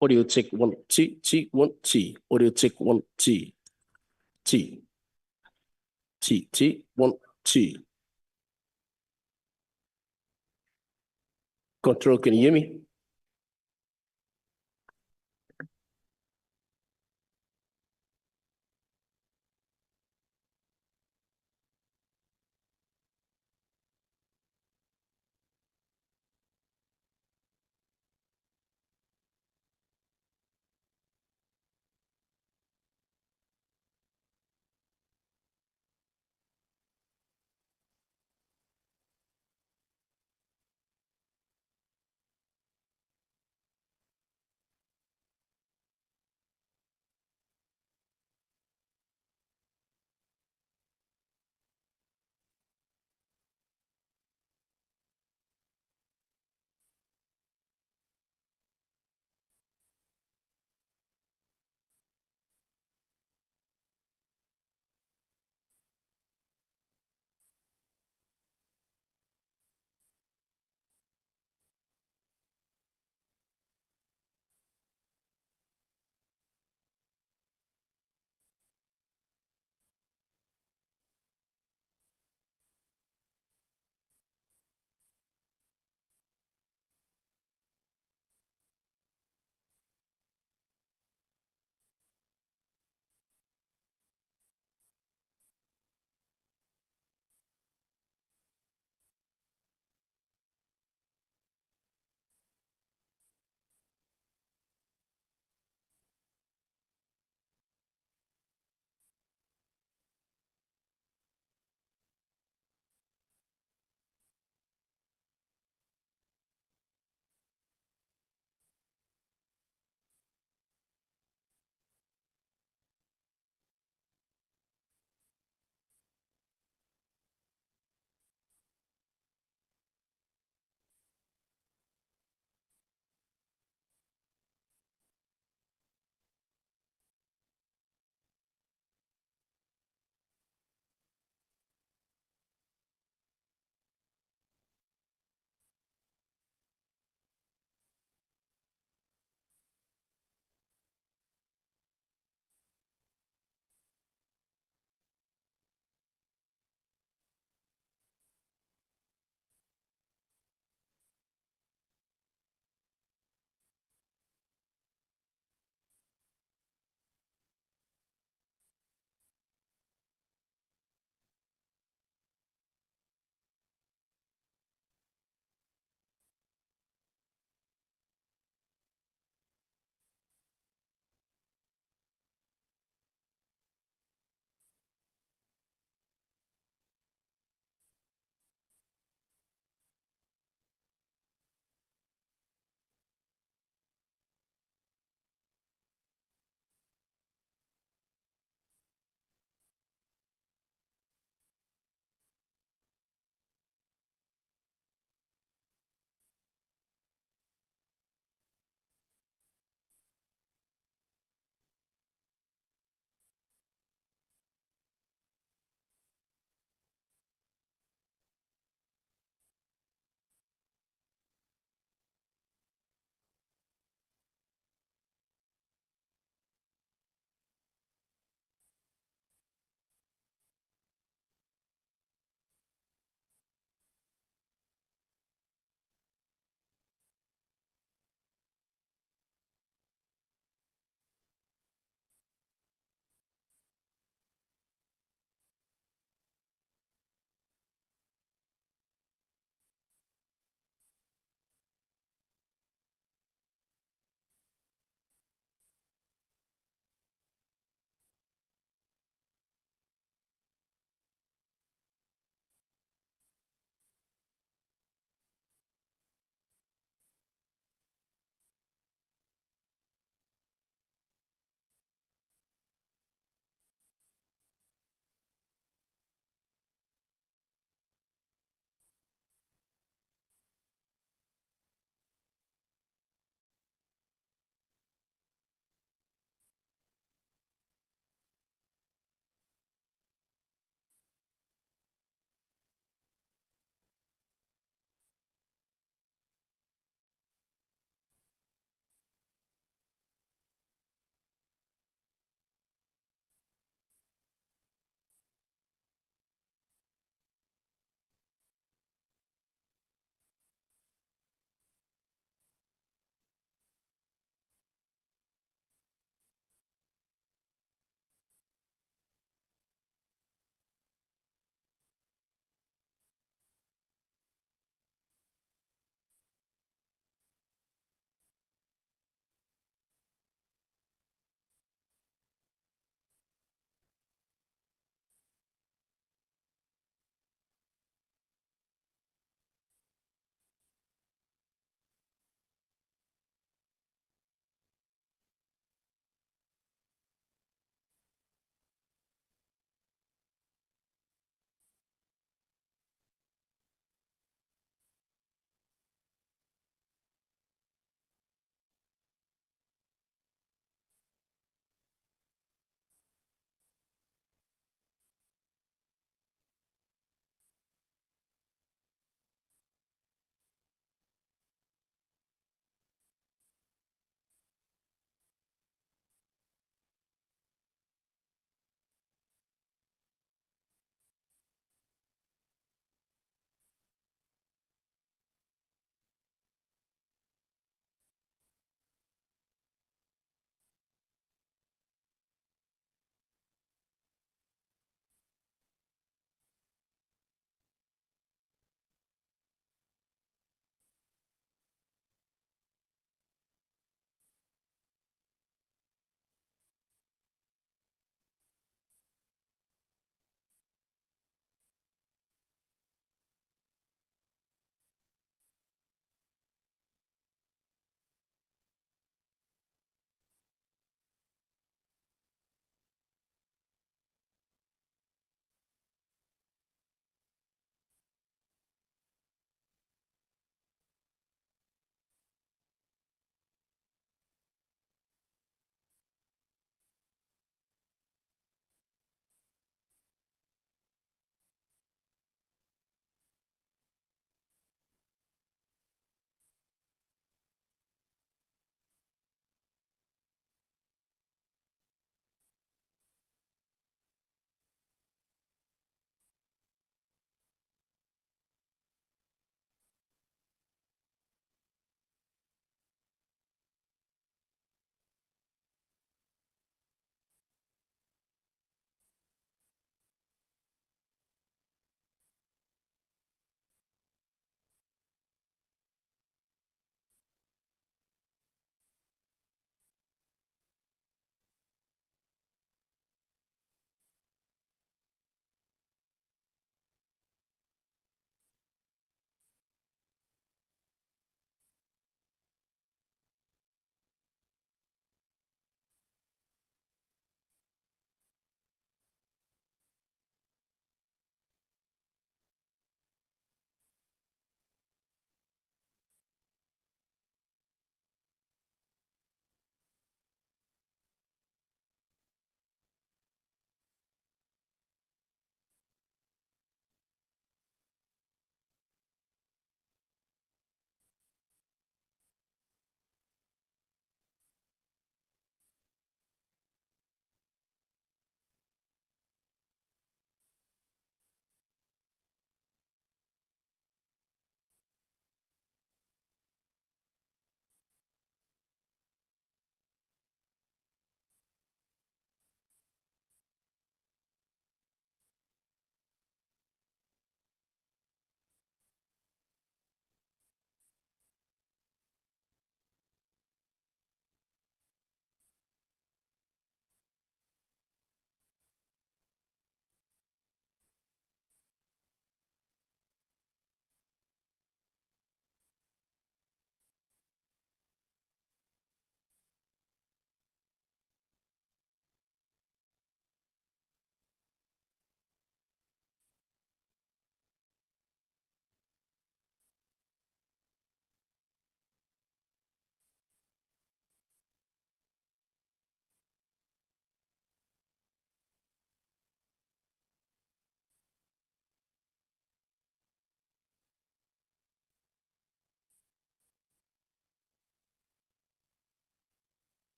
Audio check 1, 2, 2, 1, 2. Audio check 1, 2, 2, 2, 2, 1, 2. Control, can you hear me?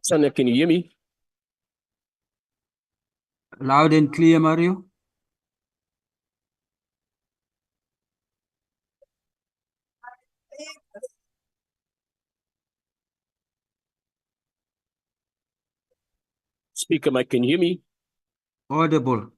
Sonia, can you hear me? Loud and clear, Mario. Speaker Mike, can you hear me? Audible.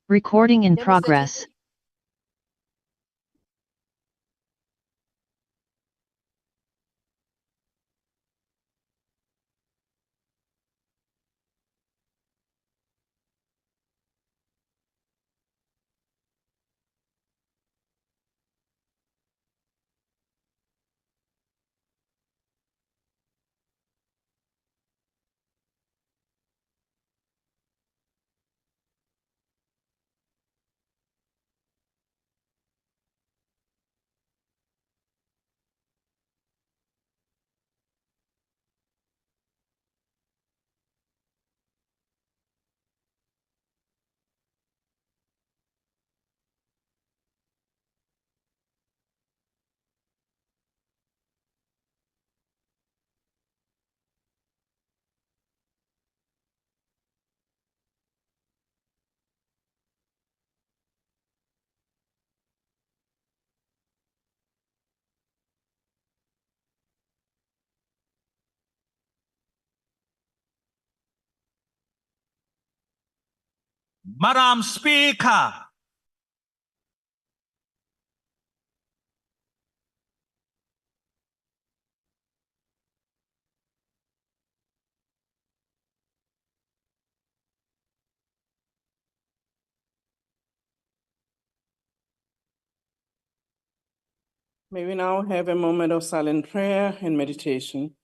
Recording in progress. Madam Speaker, May we now have a moment of silent prayer and meditation.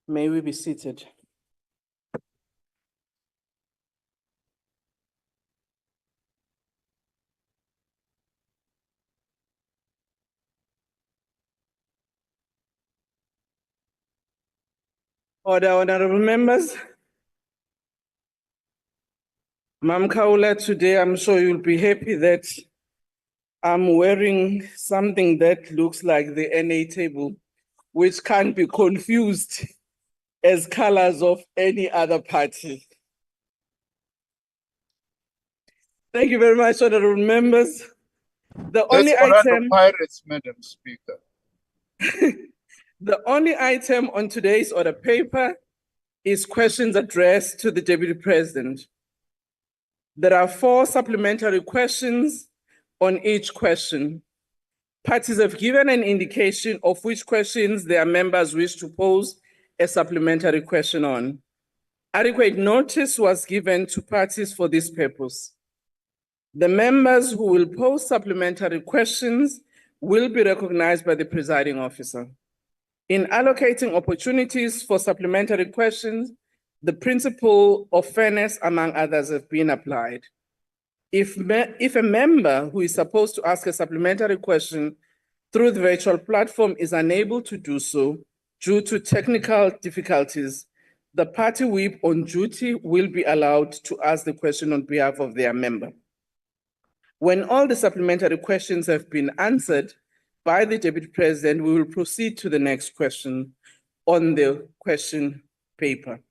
May we be seated. Order, honorable members. Ma'am Kaula, today I'm sure you'll be happy that I'm wearing something that looks like the NA table, which can't be confused as colors of any other party. Thank you very much, honorable members. The only That's Orlando item, Pirates, Madam Speaker. the only item on today's order paper is questions addressed to the Deputy President. There are 4 supplementary questions on each question. Parties have given an indication of which questions their members wish to pose a supplementary question on. Adequate notice was given to parties for this purpose. The members who will pose supplementary questions will be recognized by the presiding officer. In allocating opportunities for supplementary questions, the principle of fairness, among others, have been applied. If a member who is supposed to ask a supplementary question through the virtual platform is unable to do so due to technical difficulties, the party whip on duty will be allowed to ask the question on behalf of their member. When all the supplementary questions have been answered by the Deputy President, we will proceed to the next question on the question paper.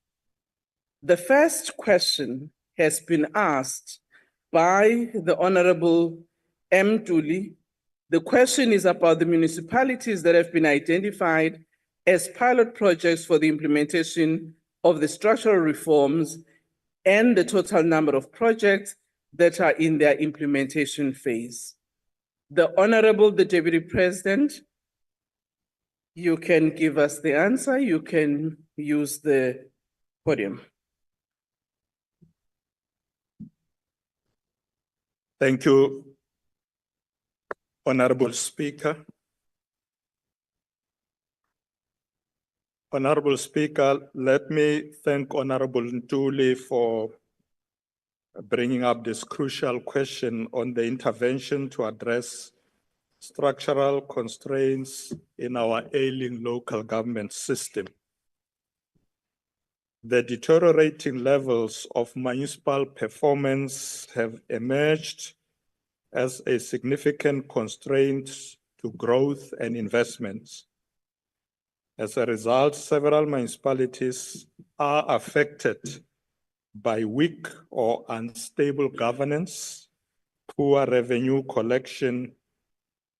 The first question has been asked by the Honorable M. Tuli. The question is about the municipalities that have been identified as pilot projects for the implementation of the structural reforms and the total number of projects that are in their implementation phase. The Honorable, the Deputy President, you can give us the answer. You can use the podium. Thank you, Honorable Speaker. Honorable Speaker, let me thank Honorable Ntuli for bringing up this crucial question on the intervention to address structural constraints in our ailing local government system. The deteriorating levels of municipal performance have emerged as a significant constraint to growth and investments. As a result, several municipalities are affected by weak or unstable governance, poor revenue collection,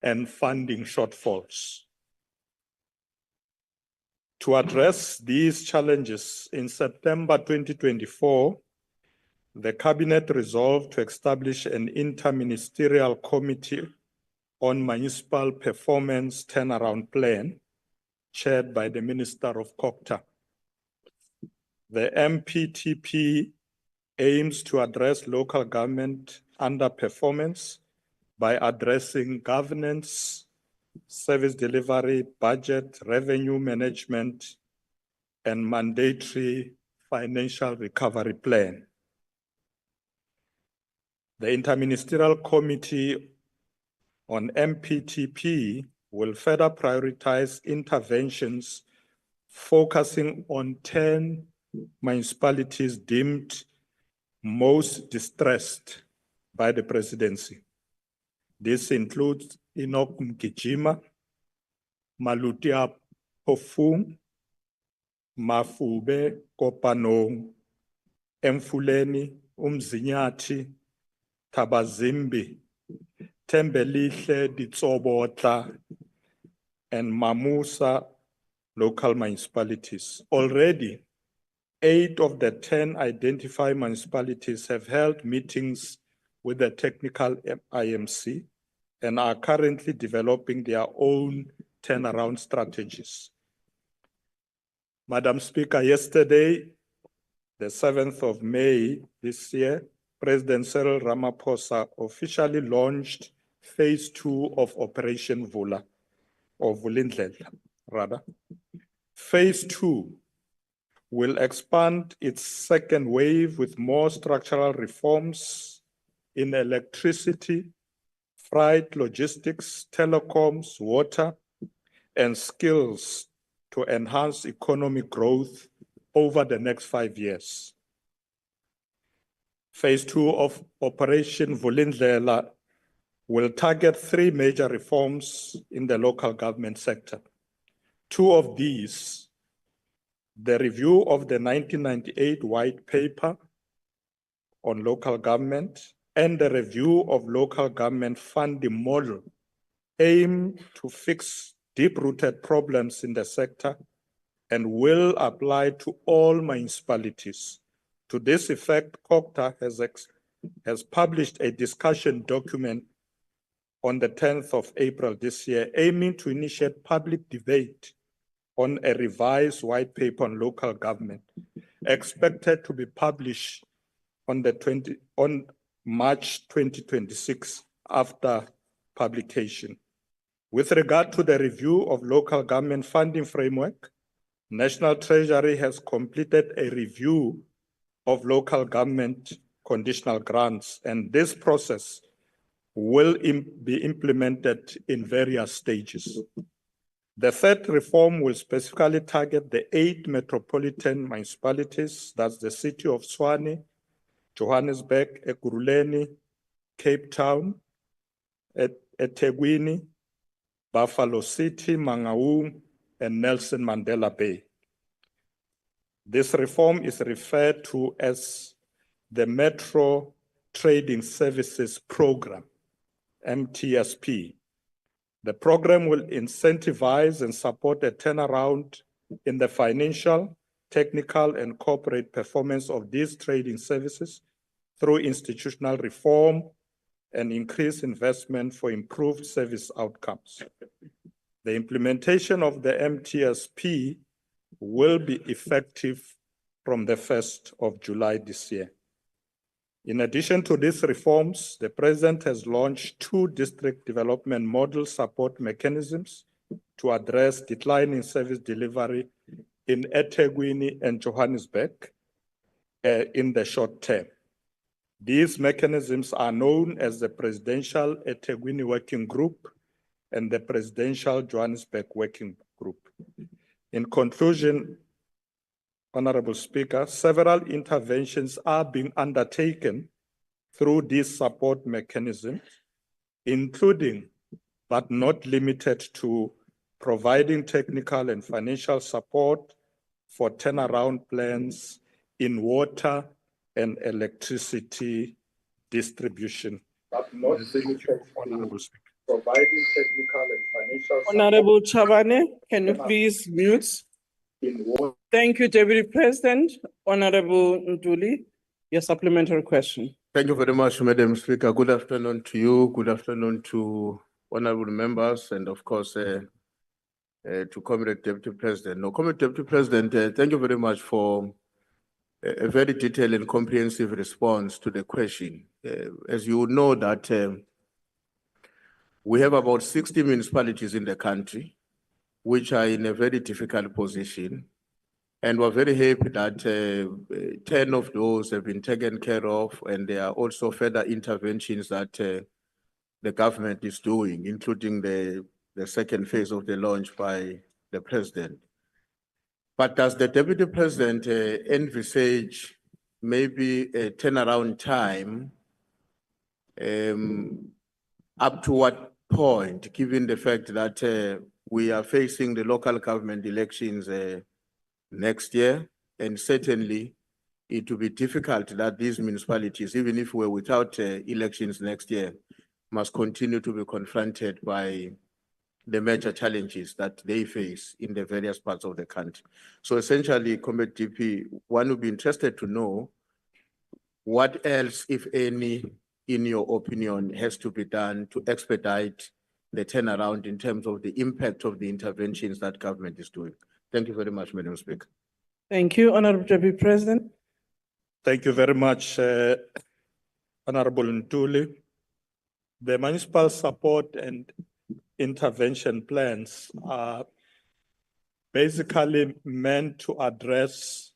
and funding shortfalls. To address these challenges, in September 2024, the Cabinet resolved to establish an interministerial committee on municipal performance turnaround plan, chaired by the Minister of COGTA. The MPTP aims to address local government underperformance by addressing governance, service delivery, budget, revenue management, and mandatory financial recovery plan. The Interministerial Committee on MPTP will further prioritize interventions focusing on 10 municipalities deemed most distressed by the presidency. This includes Inok Mgijima, Malutia Pofung, Mafube Kopanong, Emfuleni, Umzinyathi, Tabazimbi, Tembelihle Ditsobotla, and Mamusa local municipalities. Already, 8 of the 10 identified municipalities have held meetings with the technical IMC and are currently developing their own turnaround strategies. Madam Speaker, yesterday, the 7th of May this year, President Cyril Ramaphosa officially launched phase 2 of Operation Vula, or Vulindlela, rather. Phase 2 will expand its second wave with more structural reforms in electricity, freight logistics, telecoms, water, and skills to enhance economic growth over the next 5 years. Phase 2 of Operation Vulindlela will target 3 major reforms in the local government sector. 2 of these, the review of the 1998 White Paper on local government and the review of local government funding model, aim to fix deep-rooted problems in the sector and will apply to all municipalities. To this effect, COGTA has published a discussion document on the 10th of April this year, aiming to initiate public debate on a revised white paper on local government, expected to be published on March 2026 after publication. With regard to the review of local government funding framework, National Treasury has completed a review of local government conditional grants, and this process will be implemented in various stages. The third reform will specifically target the 8 metropolitan municipalities, that's the city of Tshwane, Johannesburg, Ekurhuleni, Cape Town, eThekwini, Buffalo City, Mangaung, and Nelson Mandela Bay. This reform is referred to as the Metro Trading Services Program, MTSP. The program will incentivize and support a turnaround in the financial, technical, and corporate performance of these trading services through institutional reform and increased investment for improved service outcomes. The implementation of the MTSP will be effective from the 1st of July this year. In addition to these reforms, the President has launched 2 district development model support mechanisms to address declining service delivery in eThekwini and Johannesburg in the short term. These mechanisms are known as the Presidential eThekwini Working Group and the Presidential Johannesburg Working Group. In conclusion, Honorable Speaker, several interventions are being undertaken through these support mechanisms, including, but not limited to, providing technical and financial support for turnaround plans in water and electricity distribution. But not limited to, Honorable Speaker, providing technical and financial support. Honorable Chabane, can you please mute? Thank you, Deputy President. Honorable Nduli, your supplementary question. Thank you very much, Madam Speaker. Good afternoon to you. Good afternoon to honorable members, and of course, to Comrade Deputy President. No, Comrade Deputy President, thank you very much for a very detailed and comprehensive response to the question. As you know that we have about 60 municipalities in the country, which are in a very difficult position. And we're very happy that 10 of those have been taken care of, and there are also further interventions that the government is doing, including the second phase of the launch by the President. But does the Deputy President envisage maybe a turnaround time up to what point, given the fact that we are facing the local government elections next year, and certainly it will be difficult that these municipalities, even if we're without elections next year, must continue to be confronted by the major challenges that they face in the various parts of the country. So essentially, Comrade DP, one would be interested to know what else, if any, in your opinion, has to be done to expedite the turnaround in terms of the impact of the interventions that government is doing. Thank you very much, Madam Speaker. Thank you, Honorable Deputy President. Thank you very much, Honorable Ntuli. The municipal support and intervention plans are basically meant to address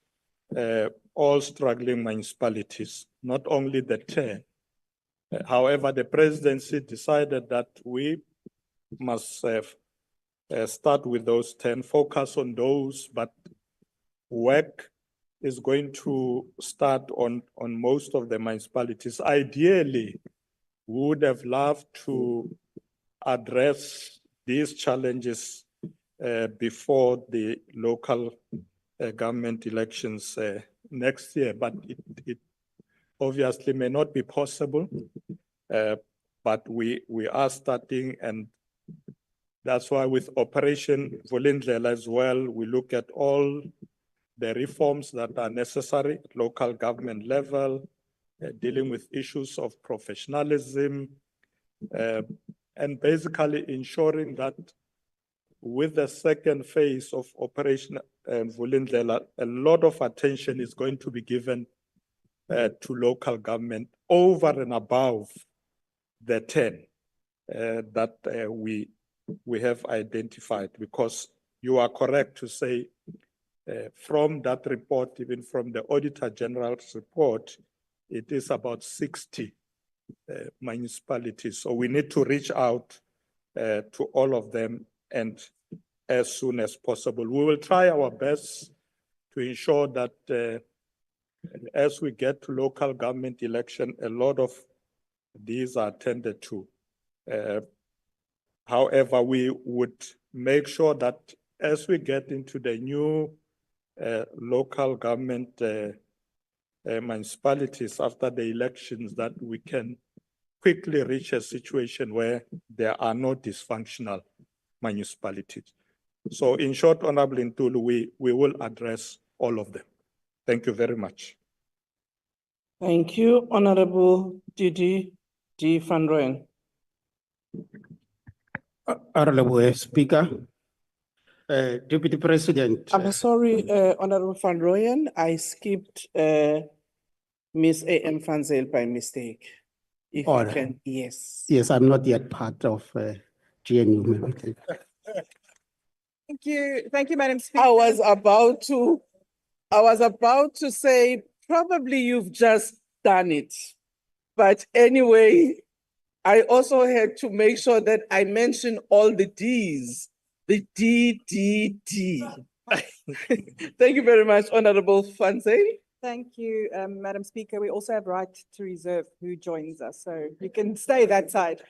all struggling municipalities, not only the 10. However, the presidency decided that we must start with those 10, focus on those, but work is going to start on most of the municipalities. Ideally, we would have loved to address these challenges before the local government elections next year, but it obviously may not be possible. But we are starting, and that's why with Operation Vulindlela as well, we look at all the reforms that are necessary at local government level, dealing with issues of professionalism, and basically ensuring that with the second phase of Operation Vulindlela, a lot of attention is going to be given to local government over and above the 10 that we have identified, because you are correct to say from that report, even from the Auditor General's report, it is about 60 municipalities. So we need to reach out to all of them, and as soon as possible. We will try our best to ensure that as we get to local government election, a lot of these are attended to. However, we would make sure that as we get into the new local government municipalities after the elections, that we can quickly reach a situation where there are no dysfunctional municipalities. So in short, Honorable Ntulu, we will address all of them. Thank you very much. Thank you, Honorable Didi D. Van Rooyen. Honorable Speaker, Deputy President. I'm sorry, Honorable Van Rooyen, I skipped Ms. A.M. Van Zyl by mistake. If you Order. can, yes. Yes, I'm not yet part of GNU. Maybe. Thank you, Madam Speaker. I was about to say, probably you've just done it. But anyway, I also had to make sure that I mention all the Ds, the D. Thank you very much, Honorable Van Zyl. Thank you, Madam Speaker. We also have right to reserve who joins us, so you can stay that side.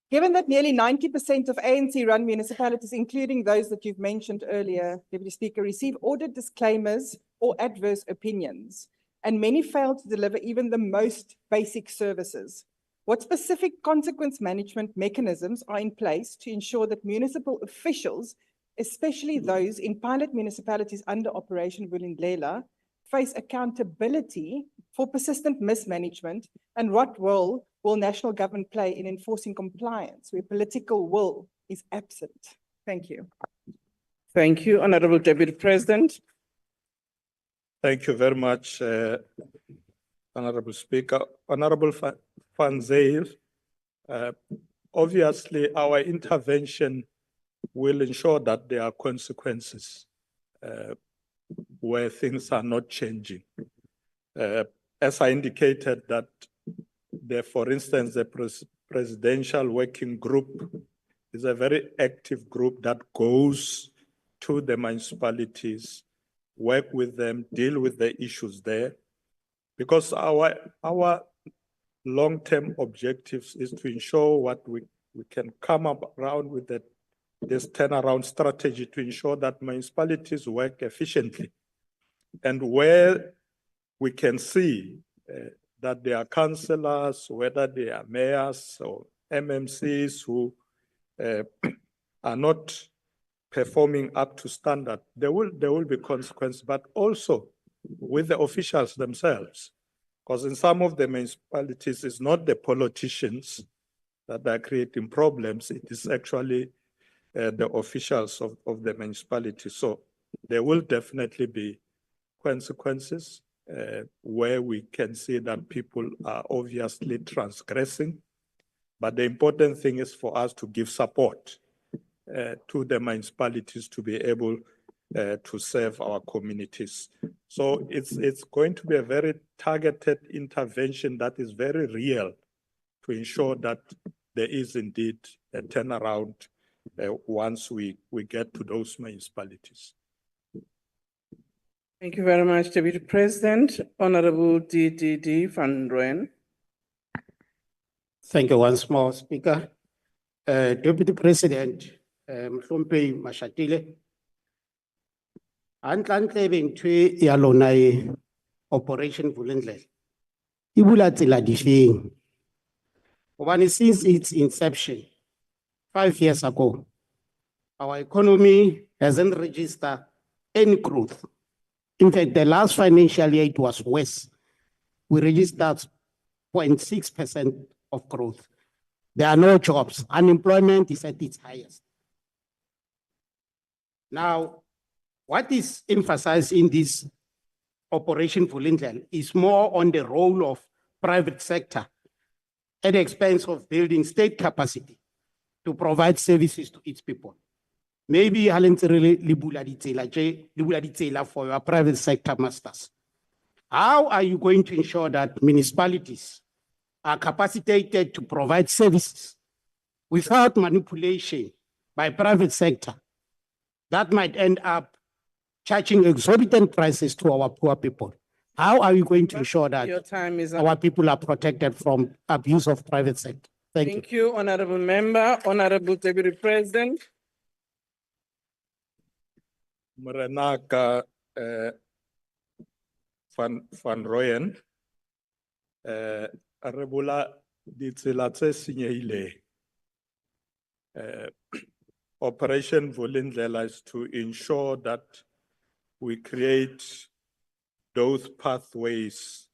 Given that nearly 90% of ANC-run municipalities, including those that you've mentioned earlier, Deputy Speaker, receive audit disclaimers or adverse opinions, and many fail to deliver even the most basic services, what specific consequence management mechanisms are in place to ensure that municipal officials, especially those in pilot municipalities under Operation Vulindlela, face accountability for persistent mismanagement, and what role will national government play in enforcing compliance where political will is absent? Thank you. Thank you, Honorable Deputy President. Thank you very much, Honorable Speaker. Honorable Van Zyl, obviously our intervention will ensure that there are consequences where things are not changing. As I indicated that for instance, the presidential working group is a very active group that goes to the municipalities, work with them, deal with the issues there, because our long-term objectives is to ensure what we can come up around with this turnaround strategy to ensure that municipalities work efficiently. And where we can see that there are councillors, whether they are mayors or MMCs who are not performing up to standard, there will be consequences, but also with the officials themselves. Because in some of the municipalities, it's not the politicians that are creating problems, it is actually the officials of the municipality. So there will definitely be consequences where we can see that people are obviously transgressing. But the important thing is for us to give support to the municipalities to be able to serve our communities. So it's going to be a very targeted intervention that is very real to ensure that there is indeed a turnaround once we get to those municipalities. Thank you very much, Deputy President. Honorable DDD Van Rooyen. Thank you once more, Speaker. Deputy President, Mhlompe Mashatile. Antlantle beng twe ya lona e Operation Vulindlela. E bula tsela difeng. Hobane since its inception 5 years ago, our economy hasn't registered any growth. In fact, the last financial year it was worse. We registered 0.6% of growth. There are no jobs. Unemployment is at its highest. Now, what is emphasized in this Operation Vulindlela is more on the role of private sector at the expense of building state capacity to provide services to its people. Maybe libula ditsela for your private sector masters. How are you going to ensure that municipalities are capacitated to provide services without manipulation by private sector that might end up charging exorbitant prices to our poor people? How are you going to ensure that Your time is up. our people are protected from abuse of private sector? Thank you. Thank you, Honorable Member. Honorable Deputy President. Morenaka Van Rooyen, Arebola ditsela tse senyehileng. Operation Vulindlela is to ensure that we create those pathways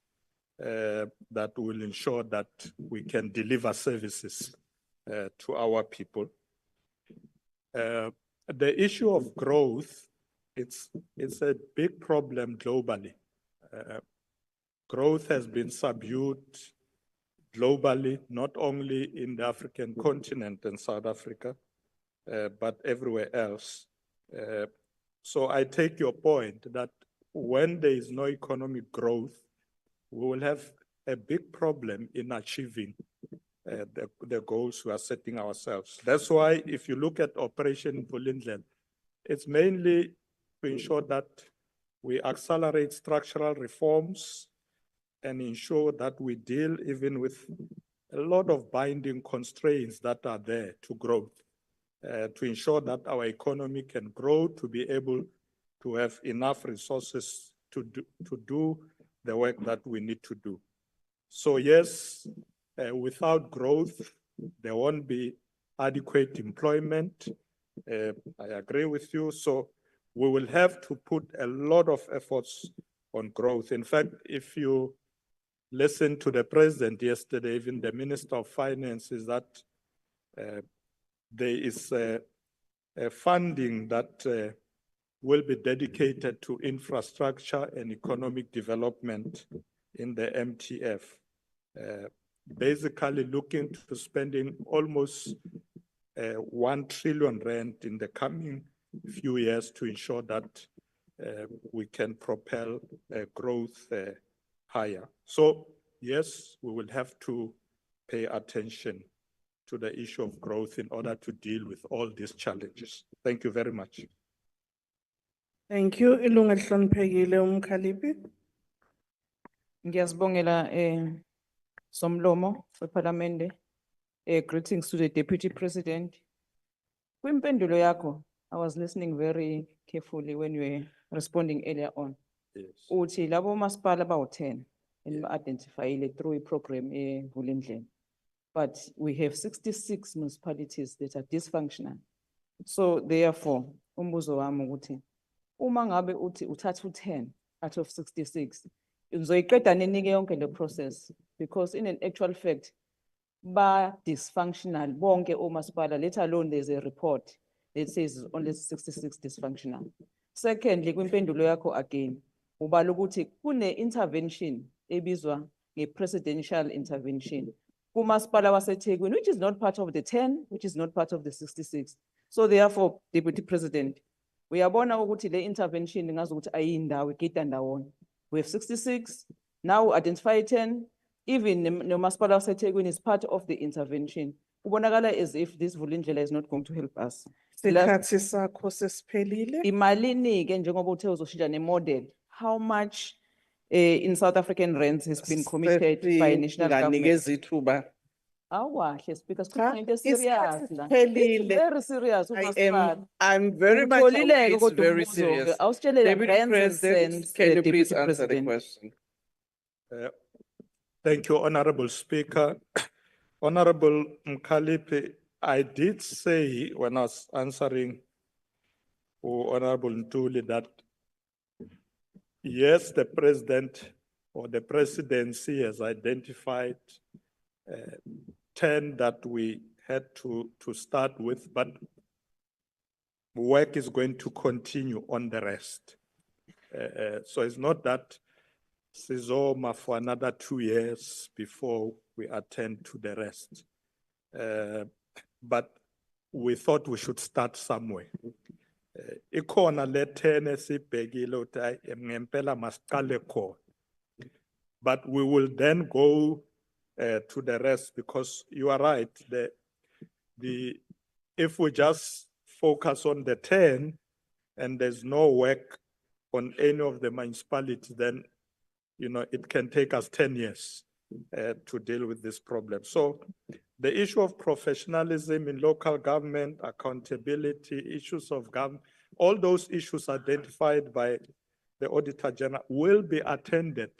that will ensure that we can deliver services to our people. The issue of growth, it's a big problem globally. Growth has been subdued globally, not only in the African continent and South Africa, but everywhere else. So I take your point that when there is no economic growth, we will have a big problem in achieving the goals we are setting ourselves. That's why if you look at Operation Vulindlela, it's mainly to ensure that we accelerate structural reforms and ensure that we deal even with a lot of binding constraints that are there to growth, to ensure that our economy can grow, to be able to have enough resources to do the work that we need to do. So yes, without growth, there won't be adequate employment. I agree with you. So we will have to put a lot of efforts on growth. In fact, if you listen to the president yesterday, even the Minister of Finance, is that there is a funding that will be dedicated to infrastructure and economic development in the MTF. Basically looking to spending almost 1 trillion rand in the coming few years to ensure that we can propel growth higher. So yes, we will have to pay attention to the issue of growth in order to deal with all these challenges. Thank you very much. Thank you. Ilunga elihloniphekile uMkhaliphi. Ngiyazibongela Somlomo weParliament. Greetings to the Deputy President. Kwimpendulo yakho, I was listening very carefully when you were responding earlier on. Yes. Uthi labo masipala about 10 and identify through a program Vulindlela. But we have 66 municipalities that are dysfunctional. So therefore, umbuzo wami ukuthi uma ngabe uthi uthatha 10 out of 66, uzoyiqeda nini ke yonke le process? Because in an actual fact, ba dysfunctional bonke omasipala, let alone there's a report that says only 66 dysfunctional. Secondly, kwimpendulo yakho again, ubala ukuthi kune intervention ebizwa nge-presidential intervention kumasipala waseThekwini, which is not part of the 10, which is not part of the 66. So therefore, Deputy President, uyabona ukuthi le intervention ngazi ukuthi ayindawo igida ndawonye. We have 66, now identify 10, even nomasipala waseThekwini is part of the intervention. Ubonakala as if this Vulindlela is not going to help us. Sikhathi sakho sesiphelile. Imalini ke njengoba uthe uzoshintsha ne model. how much in South African rands has been committed by national government? Singanikeza ithuba. Awa, hle Speaker, Cha, sikhuluma into serious isikhathi la. siphelile. Very serious, I'm very much aware Uxolile-ke it's kodwa very umbuzo-ke. serious. Awusitshele Deputy rands and President, cents, can you please Deputy answer the President. question? Thank you, Honorable Speaker. Honorable Mkalipi, I did say when I was answering Honorable Ntuli that yes, the president or the presidency has identified 10 that we had to start with, but work is going to continue on the rest. So it's not that Sizoma for another 2 years before we attend to the rest. But we thought we should start somewhere. Ikona le 10 esibhekile uthi hayi ngempela masiqale khona. But we will then go to the rest because you are right. If we just focus on the 10 and there's no work on any of the municipalities, then it can take us 10 years to deal with this problem. So the issue of professionalism in local government, accountability, issues of government, all those issues identified by the Auditor General will be attended,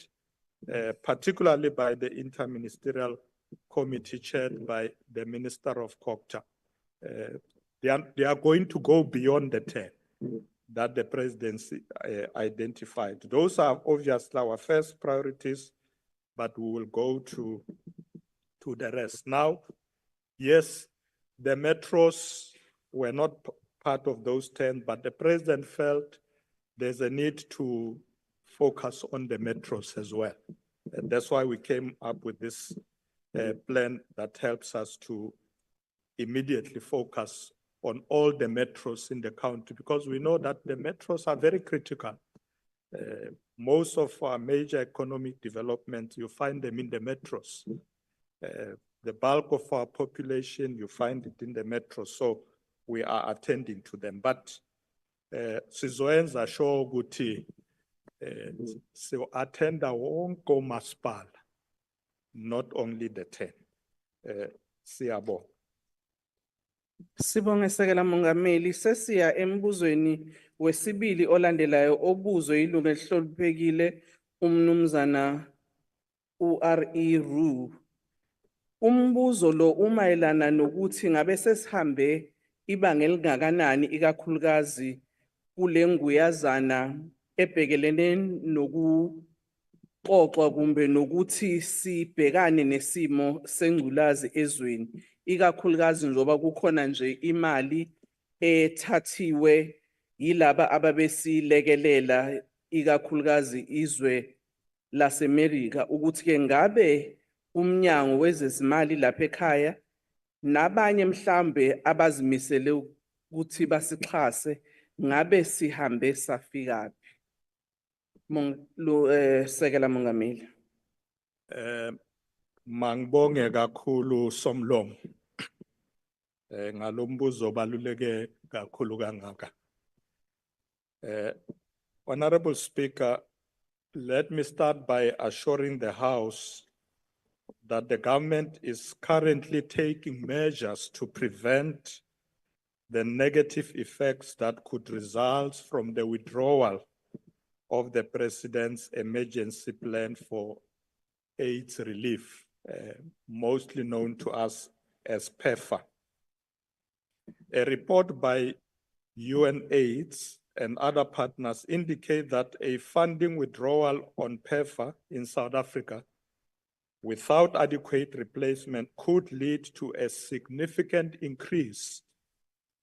particularly by the Interministerial Committee chaired by the Minister of Culture. They are going to go beyond the 10 that the presidency identified. Those are obviously our first priorities, but we will go to the rest. Now, yes, the metros were not part of those 10, but the president felt there's a need to focus on the metros as well. And that's why we came up with this plan that helps us to immediately focus on all the metros in the country, because we know that the metros are very critical. Most of our major economic development, you find them in the metros. The bulk of our population, you find it in the metros. So we are attending to them. But sizoenza sure ukuthi so attend wonke umasipala, not only the 10. Siyabonga. Sibonge Sekela Mongameli, sesiya embuzweni wesibili olandelayo obuzwe ilungu elihloniphekile umnumzana u-RE Roo. Umbuzo lo umayelana nokuthi ngabe sesihambe ibanga elingakanani ikakhulukazi kule nguyazana ebhekelene nokuxoxwa kumbe nokuthi sibhekane nesimo sengculazi ezweni. Ikakhulukazi njoba kukhona nje imali ethathiwe yilaba ababesilekelela ikakhulukazi izwe laseMelika ukuthi ke ngabe umnyango wezezimali lapha ekhaya nabanye mhlambe abazimisele ukuthi basixhase ngabe sihambe safika phi. Sekela Mongameli. Mangibonge kakhulu Somlomo. Ngalombuzo baluleke kakhulu kangaka. Honorable Speaker, let me start by assuring the House that the government is currently taking measures to prevent the negative effects that could result from the withdrawal of the President's emergency plan for AIDS relief, mostly known to us as PEPFAR. A report by UNAIDS and other partners indicate that a funding withdrawal on PEPFAR in South Africa without adequate replacement could lead to a significant increase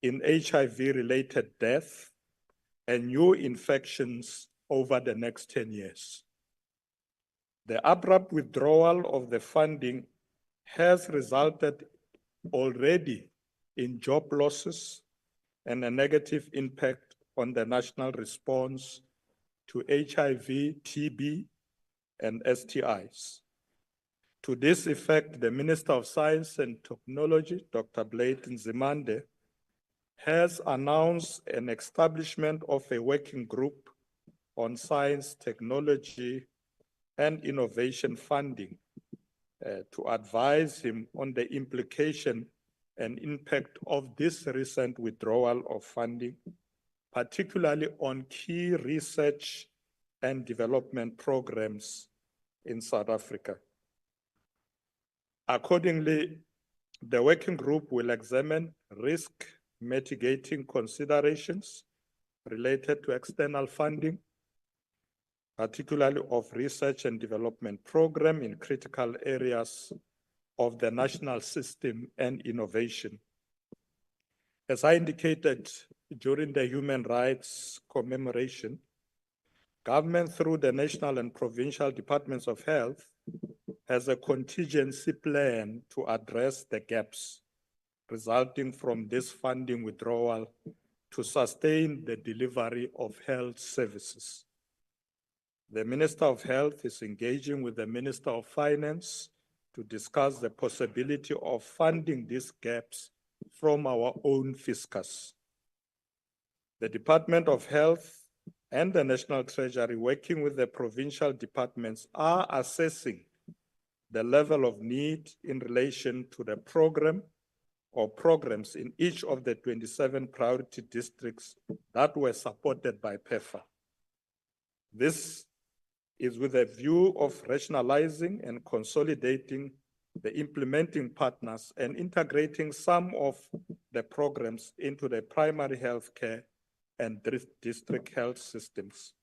in HIV-related death and new infections over the next 10 years. The abrupt withdrawal of the funding has resulted already in job losses and a negative impact on the national response to HIV, TB, and STIs. To this effect, the Minister of Science and Technology, Dr. Blade Nzimande, has announced an establishment of a working group on science, technology, and innovation funding to advise him on the implication and impact of this recent withdrawal of funding, particularly on key research and development programs in South Africa. Accordingly, the working group will examine risk mitigating considerations related to external funding, particularly of research and development program in critical areas of the national system and innovation. As I indicated during the human rights commemoration, government through the national and provincial departments of health has a contingency plan to address the gaps resulting from this funding withdrawal to sustain the delivery of health services. The Minister of Health is engaging with the Minister of Finance to discuss the possibility of funding these gaps from our own fiscus. The Department of Health and the National Treasury, working with the provincial departments, are assessing the level of need in relation to the program or programs in each of the 27 priority districts that were supported by PEFA. This is with a view of rationalizing and consolidating the implementing partners and integrating some of the programs into the primary health care and district health systems.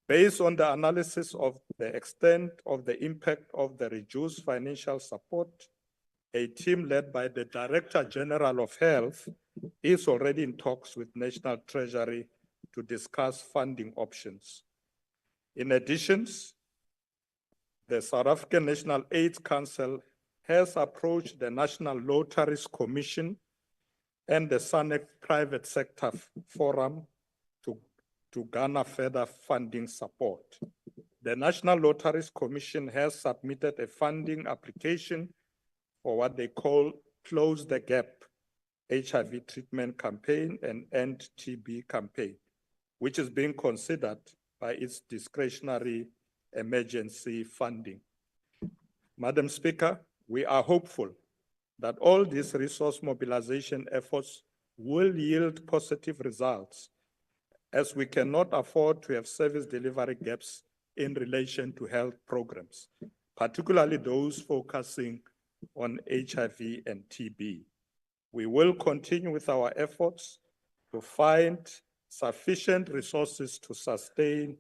Based on the analysis of the extent of the impact of the reduced financial support, a team led by the Director General of Health is already in talks with National Treasury to discuss funding options. In addition, the South African National AIDS Council has approached the National Lotteries Commission and the SANEC Private Sector Forum to garner further funding support. The National Lotteries Commission has submitted a funding application for what they call Close the Gap HIV treatment campaign and End TB campaign, which is being considered by its discretionary emergency funding. Madam Speaker, we are hopeful that all these resource mobilization efforts will yield positive results, as we cannot afford to have service delivery gaps in relation to health programs, particularly those focusing on HIV and TB. We will continue with our efforts to find sufficient resources to sustain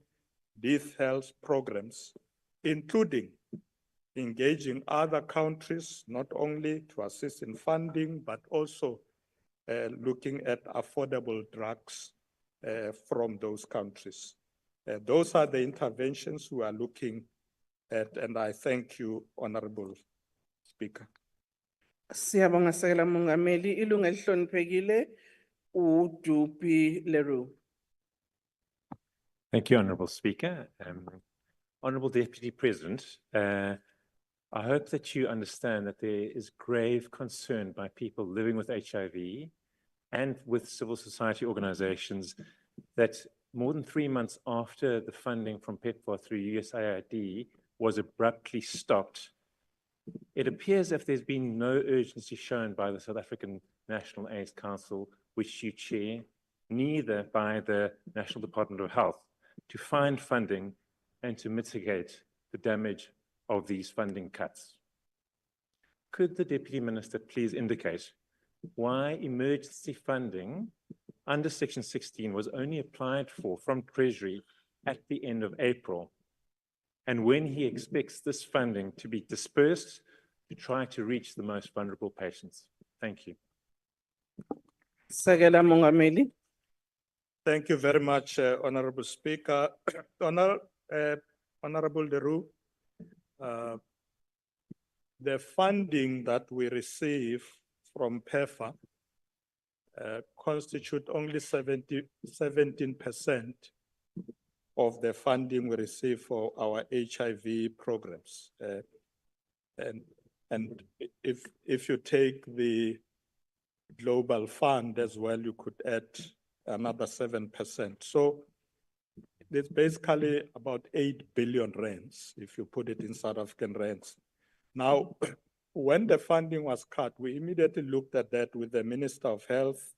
these health programs, including engaging other countries, not only to assist in funding, but also looking at affordable drugs from those countries. Those are the interventions we are looking at, and I thank you, Honorable Speaker. Siyabonga Sekela Mongameli, ilunga elihloniphekile uDupi Leroux. Thank you, Honourable Speaker. Honourable Deputy President, I hope that you understand that there is grave concern by people living with HIV and with civil society organizations that more than 3 months after the funding from PEPFAR through USAID was abruptly stopped, it appears as if there's been no urgency shown by the South African National AIDS Council, which you chair, neither by the National Department of Health, to find funding and to mitigate the damage of these funding cuts. Could the Deputy Minister please indicate why emergency funding under Section 16 was only applied for from Treasury at the end of April, and when he expects this funding to be dispersed to try to reach the most vulnerable patients? Thank you. Sekela Mongameli. Thank you very much, Honorable Speaker. Honorable Leroux, the funding that we receive from PEFA constitute only 17% of the funding we receive for our HIV programs. And if you take the Global Fund as well, you could add another 7%. So it's basically about 8 billion rands, if you put it in South African rands. Now, when the funding was cut, we immediately looked at that with the Minister of Health,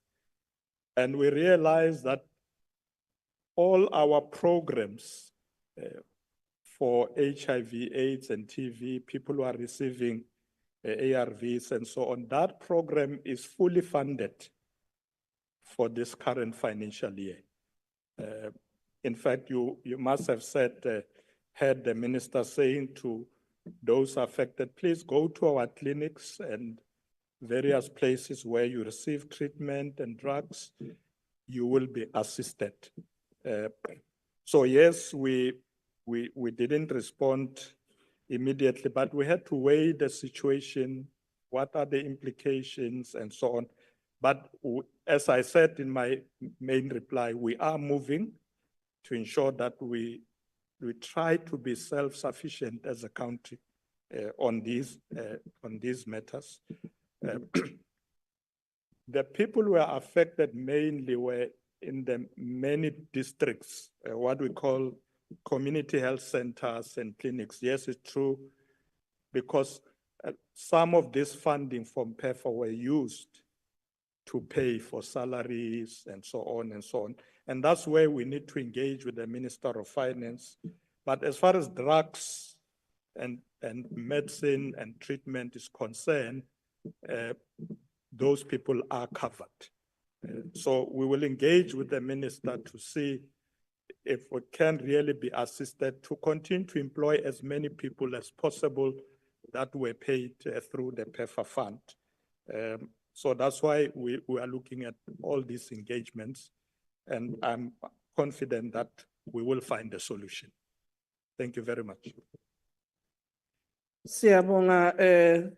and we realized that all our programs for HIV, AIDS, and TB, people who are receiving ARVs and so on, that program is fully funded for this current financial year. In fact, you must have heard the minister saying to those affected, please go to our clinics and various places where you receive treatment and drugs, you will be assisted. So yes, we didn't respond immediately, but we had to weigh the situation, what are the implications and so on. But as I said in my main reply, we are moving to ensure that we try to be self-sufficient as a country on these matters. The people who were affected mainly were in the many districts, what we call community health centers and clinics. Yes, it's true, because some of this funding from PEFA were used to pay for salaries and so on and so on. And that's where we need to engage with the Minister of Finance. But as far as drugs and medicine and treatment is concerned, those people are covered. So we will engage with the minister to see if we can really be assisted to continue to employ as many people as possible that were paid through the PEFA fund. So that's why we are looking at all these engagements, and I'm confident that we will find a solution. Thank you very much. Siyabonga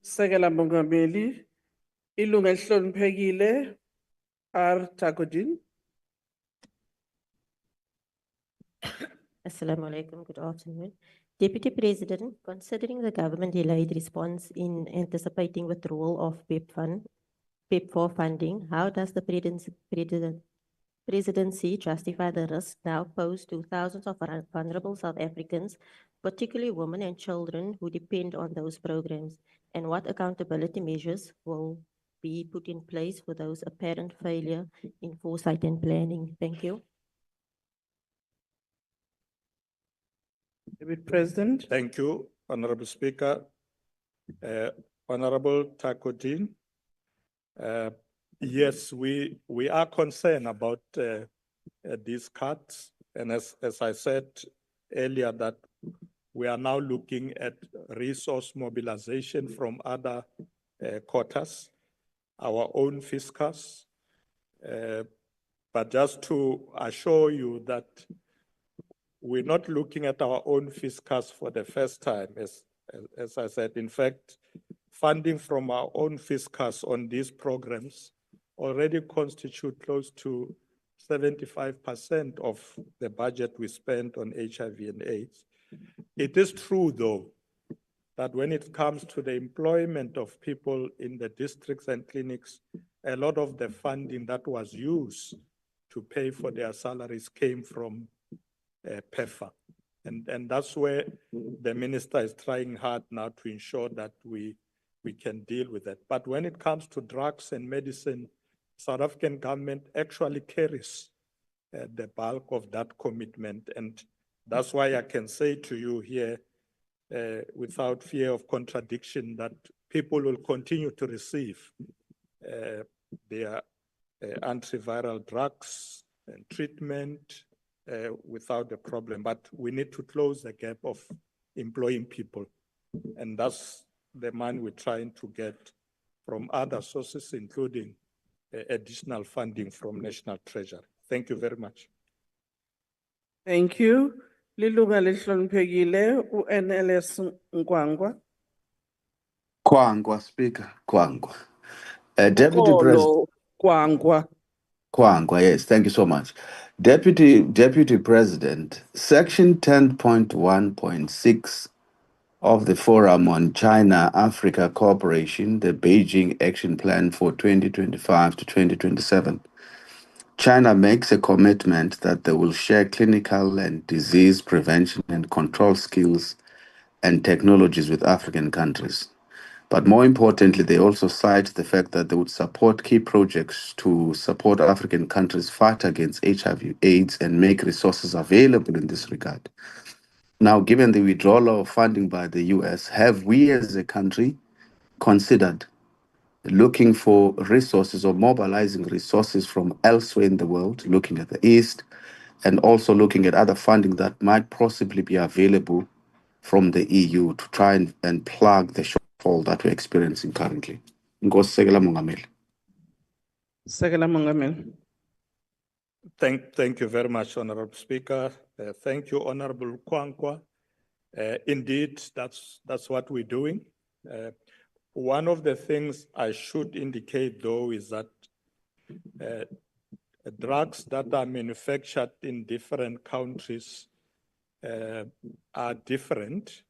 Sekela Mongameli, ilunga elihloniphekile R Takodin. Assalamu alaikum, good afternoon. Deputy President, considering the government delayed response in anticipating withdrawal of PEP4 funding, how does the presidency justify the risk now posed to thousands of vulnerable South Africans, particularly women and children who depend on those programs? And what accountability measures will be put in place for those apparent failure in foresight and planning? Thank you. Deputy President. Thank you, Honorable Speaker. Honorable Takodin, yes, we are concerned about these cuts. And as I said earlier, that we are now looking at resource mobilization from other quarters, our own fiscus. But just to assure you that we're not looking at our own fiscus for the first time, as I said. In fact, funding from our own fiscus on these programs already constitute close to 75% of the budget we spent on HIV and AIDS. It is true, though, that when it comes to the employment of people in the districts and clinics, a lot of the funding that was used to pay for their salaries came from PEFA. And that's where the minister is trying hard now to ensure that we can deal with that. But when it comes to drugs and medicine, South African government actually carries the bulk of that commitment. And that's why I can say to you here, without fear of contradiction, that people will continue to receive their antiviral drugs and treatment without a problem. But we need to close the gap of employing people. And that's the money we're trying to get from other sources, including additional funding from National Treasury. Thank you very much. Thank you. Lilunga elihloniphekile uNLS Nkwangwa. Kwangwa, Speaker, Kwangwa. Deputy President. Kwangwa. Kwangwa, yes, thank you so much. Deputy President, Section 10.1.6 of the Forum on China-Africa Cooperation, the Beijing Action Plan for 2025 to 2027, China makes a commitment that they will share clinical and disease prevention and control skills and technologies with African countries. But more importantly, they also cite the fact that they would support key projects to support African countries fight against HIV, AIDS, and make resources available in this regard. Now, given the withdrawal of funding by the US, have we as a country considered looking for resources or mobilizing resources from elsewhere in the world, looking at the East, and also looking at other funding that might possibly be available from the EU to try and plug the shortfall that we're experiencing currently? Nkosi Sekela Mongameli. Sekela Mongameli. Thank you very much, Honorable Speaker. Thank you, Honorable Kwankwa. Indeed, that's what we're doing. One of the things I should indicate, though, is that drugs that are manufactured in different countries are different.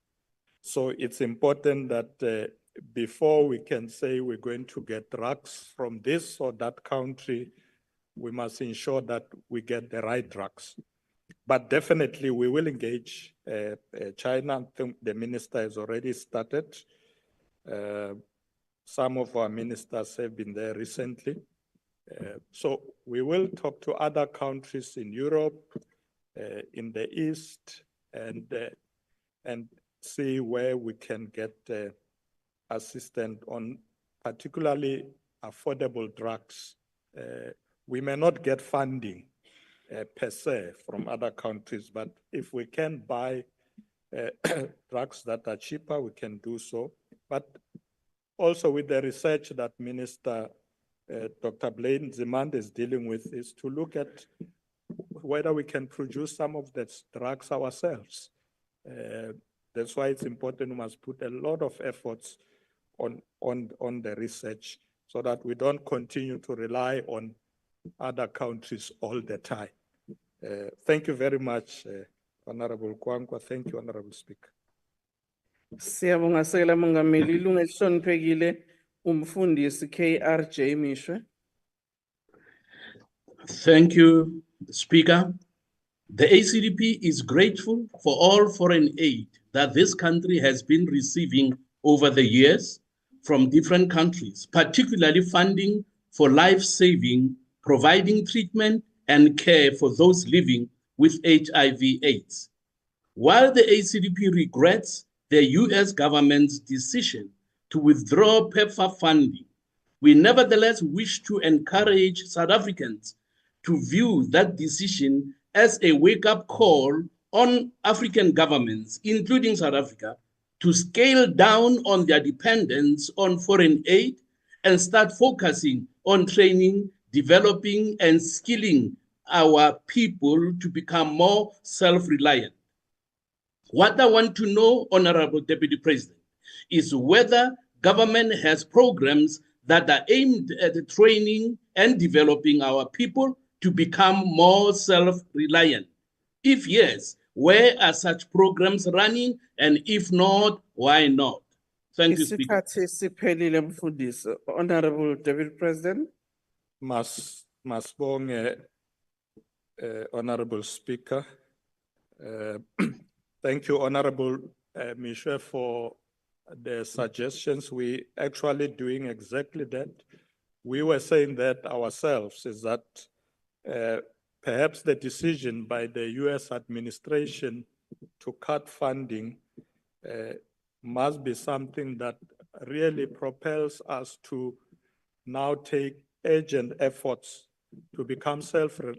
So it's important that before we can say we're going to get drugs from this or that country, we must ensure that we get the right drugs. But definitely we will engage China. I think the minister has already started. Some of our ministers have been there recently. So we will talk to other countries in Europe, in the East, and see where we can get assistance on particularly affordable drugs. We may not get funding per se from other countries, but if we can buy drugs that are cheaper, we can do so. But also with the research that Minister Dr. Blaine Zimande is dealing with, is to look at whether we can produce some of the drugs ourselves. That's why it's important we must put a lot of efforts on the research so that we don't continue to rely on other countries all the time. Thank you very much, Honorable Kwankwa. Thank you, Honorable Speaker. Siyabonga Sekela Mongameli, ilungu elihloniphekile umfundisi KRJ Mishwe. Thank you, Speaker. The ACDP is grateful for all foreign aid that this country has been receiving over the years from different countries, particularly funding for life-saving, providing treatment and care for those living with HIV/AIDS. While the ACDP regrets the US government's decision to withdraw PEPFAR funding, we nevertheless wish to encourage South Africans to view that decision as a wake-up call on African governments, including South Africa, to scale down on their dependence on foreign aid and start focusing on training, developing, and skilling our people to become more self-reliant. What I want to know, Honorable Deputy President, is whether government has programs that are aimed at training and developing our people to become more self-reliant. If yes, where are such programs running? And if not, why not? Thank you, Speaker. Honorable Deputy President. Masbonge, Honorable Speaker. Thank you, Honorable Mishwe, for the suggestions. We actually doing exactly that. We were saying that ourselves, is that perhaps the decision by the US administration to cut funding must be something that really propels us to now take urgent efforts to become self-reliant,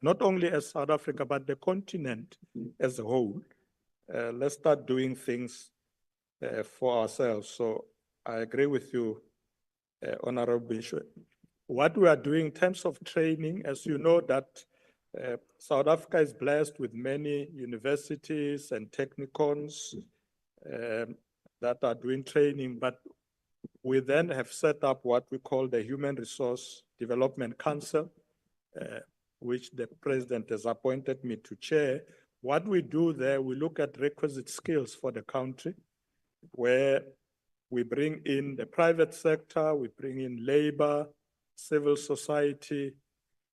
not only as South Africa, but the continent as a whole. Let's start doing things for ourselves. So I agree with you, Honorable Bishop. What we are doing in terms of training, as you know, that South Africa is blessed with many universities and technicons that are doing training, but we then have set up what we call the Human Resource Development Council, which the President has appointed me to chair. What we do there, we look at requisite skills for the country, where we bring in the private sector, we bring in labor, civil society,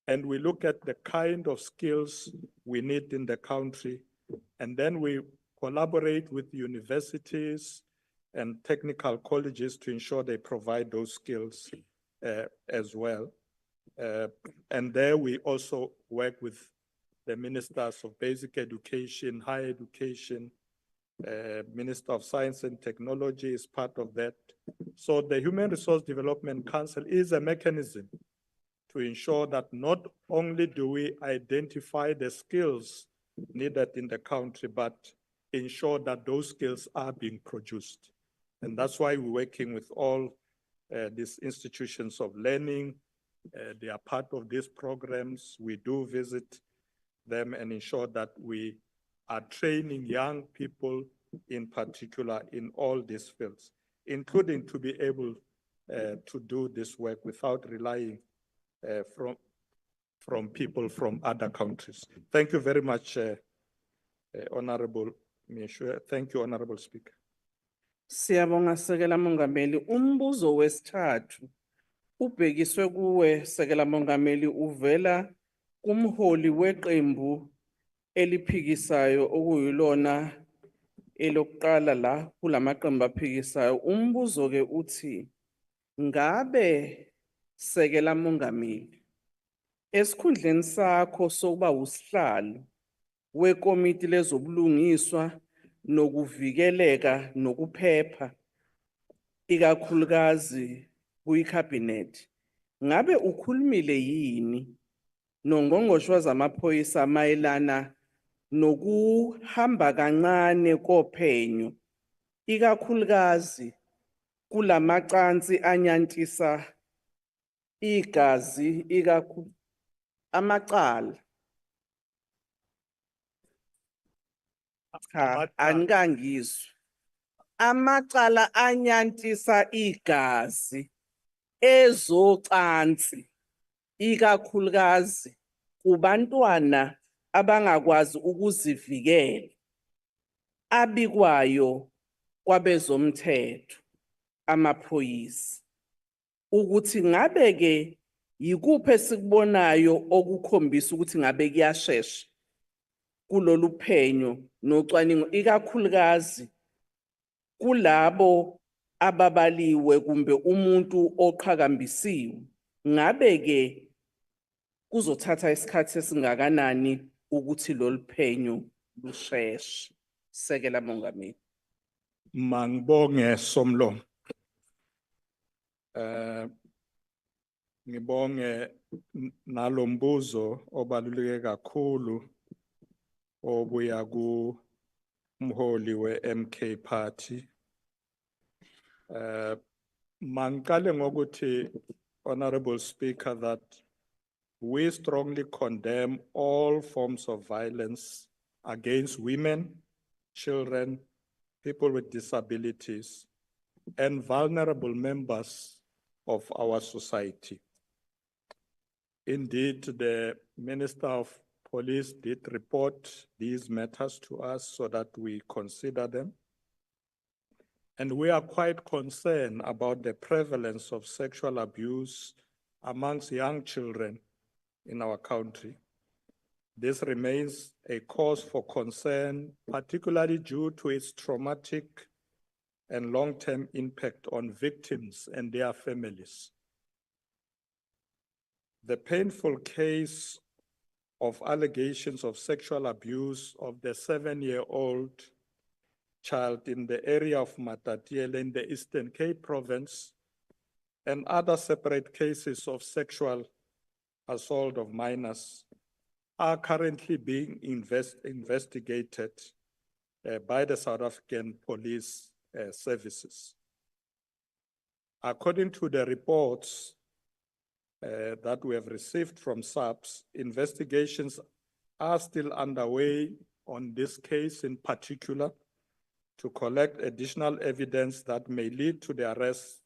and we look at the kind of skills we need in the country. And then we collaborate with universities and technical colleges to ensure they provide those skills as well. And there we also work with the ministers of basic education, higher education, Minister of Science and Technology is part of that. So the Human Resource Development Council is a mechanism to ensure that not only do we identify the skills needed in the country, but ensure that those skills are being produced. And that's why we're working with all these institutions of learning. They are part of these programs. We do visit them and ensure that we are training young people in particular in all these fields, including to be able to do this work without relying from people from other countries. Thank you very much, Honorable Meshwe. Thank you, Honorable Speaker. Siyabonga Sekela Mongameli. Umbuzo wesithathu ubhekiswe kuwe Sekela Mongameli uvela kumholi weqembu eliphikisayo okuyilona elokuqala la kulamaqembu aphikisayo. Umbuzo ke uthi ngabe Sekela Mongameli esikhundleni sakho sokuba usihlalo wekomiti lezobulungiswa nokuvikeleka nokuphepha ikakhulukazi kuyiKhabhinethi, ngabe ukhulumile yini nongqongqoshe wezamaphoyisa mayelana nokuhamba kancane kophenyo ikakhulukazi kulamacansi anyantisa igazi amacala? Cha, anikangizwe. Amacala anyantisa igazi ezocansi ikakhulukazi kubantwana abangakwazi ukuzivikela abikwayo kwabezomthetho amaphoyisa, ukuthi ngabe ke yikuphi esikubonayo okukhombisa ukuthi ngabe kuyashesha kulolu phenyo nocwaningo ikakhulukazi kulabo ababaliwe kumbe umuntu oqhakambisiwe, ngabe ke kuzothatha isikhathi esingakanani ukuthi lolu phenyo lusheshe? Sekela Mongameli. Mangibonge Somlo. Ngibonge nalombuzo obaluleke kakhulu obuya kumholi we-MK Party. Mangikale ngokuthi, Honorable Speaker, that we strongly condemn all forms of violence against women, children, people with disabilities, and vulnerable members of our society. Indeed, the Minister of Police did report these matters to us so that we consider them. And we are quite concerned about the prevalence of sexual abuse amongst young children in our country. This remains a cause for concern, particularly due to its traumatic and long-term impact on victims and their families. The painful case of allegations of sexual abuse of the 7-year-old child in the area of Matatiele in the Eastern Cape province and other separate cases of sexual assault of minors are currently being investigated by the South African Police Services. According to the reports that we have received from SAPS, investigations are still underway on this case in particular to collect additional evidence that may lead to the arrest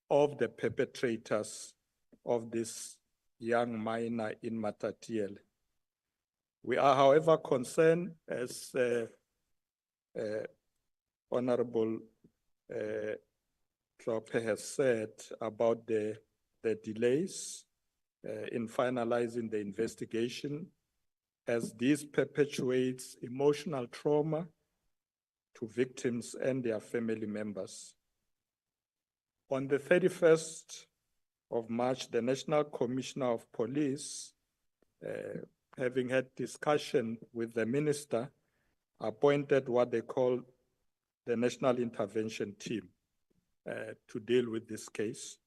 of the perpetrators of this young minor in Matatiele. We are, however, concerned, as Honorable Klope has said, about the delays in finalizing the investigation, as this perpetuates emotional trauma to victims and their family members. On the 31st of March, the National Commissioner of Police, having had discussion with the minister, appointed what they call the National Intervention Team to deal with this case.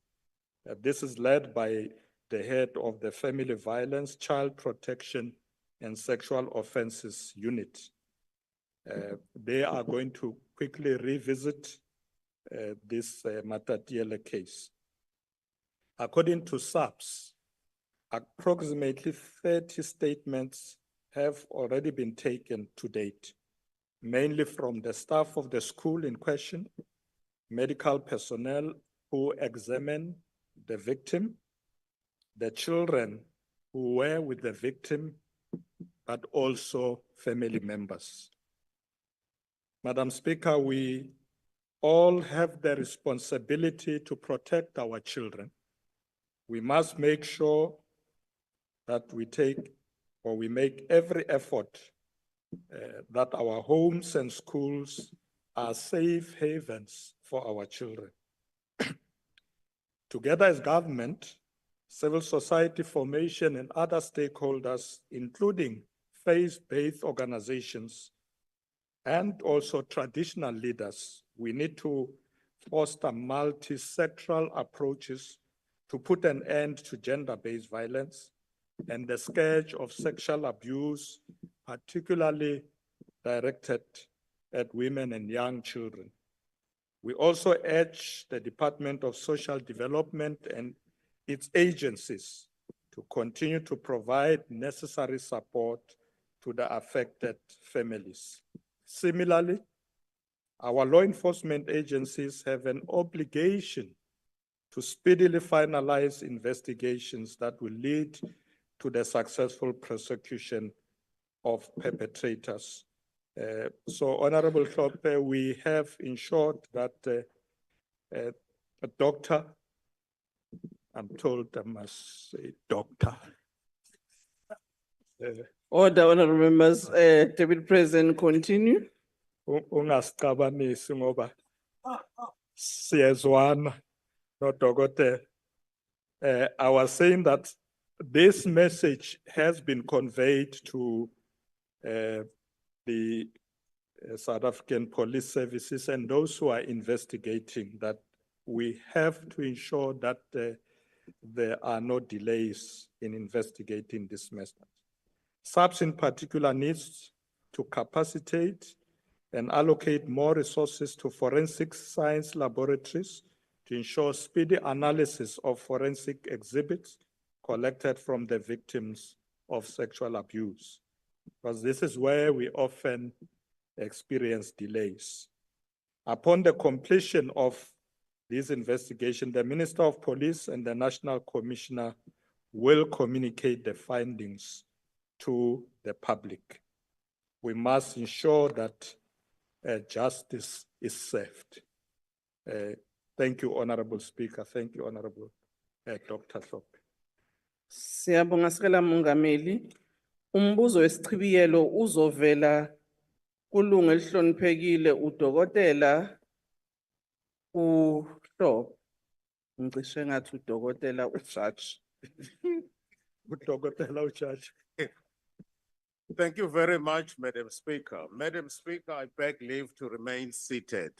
This is led by the head of the Family Violence, Child Protection, and Sexual Offences Unit. They are going to quickly revisit this Matatiele case. According to SAPS, approximately 30 statements have already been taken to date, mainly from the staff of the school in question, medical personnel who examined the victim, the children who were with the victim, but also family members. Madam Speaker, we all have the responsibility to protect our children. We must make sure that we make every effort that our homes and schools are safe havens for our children. Together as government, civil society formation, and other stakeholders, including faith-based organizations, and also traditional leaders, we need to foster multi-sectoral approaches to put an end to gender-based violence and the scourge of sexual abuse, particularly directed at women and young children. We also urge the Department of Social Development and its agencies to continue to provide necessary support to the affected families. Similarly, our law enforcement agencies have an obligation to speedily finalize investigations that will lead to the successful prosecution of perpetrators. So, Honorable Klope, we have ensured that a doctor, I'm told I must say doctor. Order, honorable members, Deputy President, continue. Ungasixabanisi ngoba siyezwana nodokotela. I was saying that this message has been conveyed to the South African Police Services and those who are investigating, that we have to ensure that there are no delays in investigating this matter. SAPS in particular needs to capacitate and allocate more resources to forensic science laboratories to ensure speedy analysis of forensic exhibits collected from the victims of sexual abuse, because this is where we often experience delays. Upon the completion of this investigation, the Minister of Police and the National Commissioner will communicate the findings to the public. We must ensure that justice is served. Thank you, Honorable Speaker. Thank you, Honorable Dr. Klope. Siyabonga sicela Mongameli. Umbuzo wesichibiyelo uzovela kulunga elihloniphekile udokotela uHlobo. Ngicishe ngathi udokotela uJudge. Udokotela uJudge. Thank you very much, Madam Speaker. Madam Speaker, I beg leave to remain seated.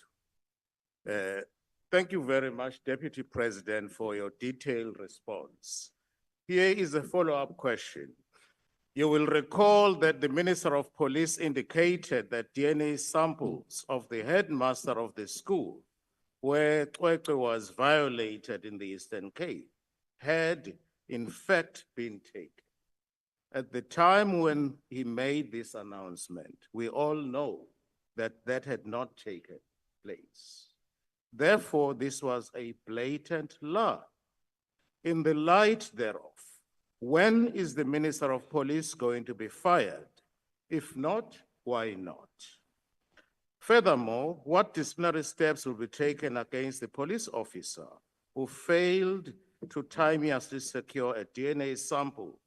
Thank you very much, Deputy President, for your detailed response. Here is a follow-up question. You will recall that the Minister of Police indicated that DNA samples of the headmaster of the school where Tweke was violated in the Eastern Cape had in fact been taken. At the time when he made this announcement, we all know that that had not taken place. Therefore, this was a blatant lie. In the light thereof, when is the Minister of Police going to be fired? If not, why not? Furthermore, what disciplinary steps will be taken against the police officer who failed to timeously secure a DNA sample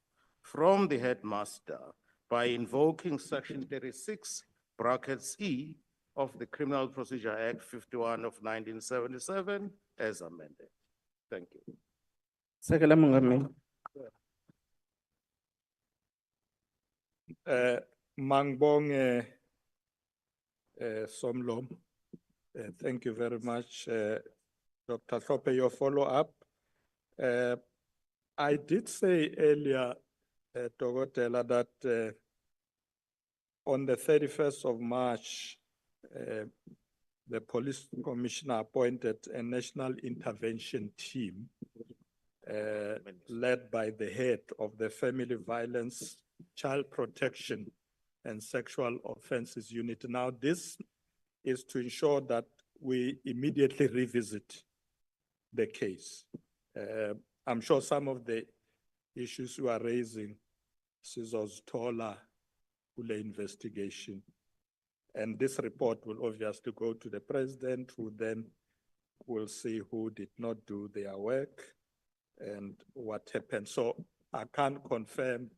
from the headmaster by invoking section 36 brackets E of the Criminal Procedure Act 51 of 1977 as amended. Thank you. Sekela Mongameli. Mangbong Somlom, thank you very much, Dr. Thope, your follow-up. I did say earlier, Togotela, that on the 31st of March, the police commissioner appointed a national intervention team led by the head of the Family Violence, Child Protection and Sexual Offences Unit. Now, this is to ensure that we immediately revisit the case. I'm sure some of the issues you are raising, Sizos Tola, Ule investigation. And this report will obviously go to the president, who then will see who did not do their work and what happened. So I can't confirm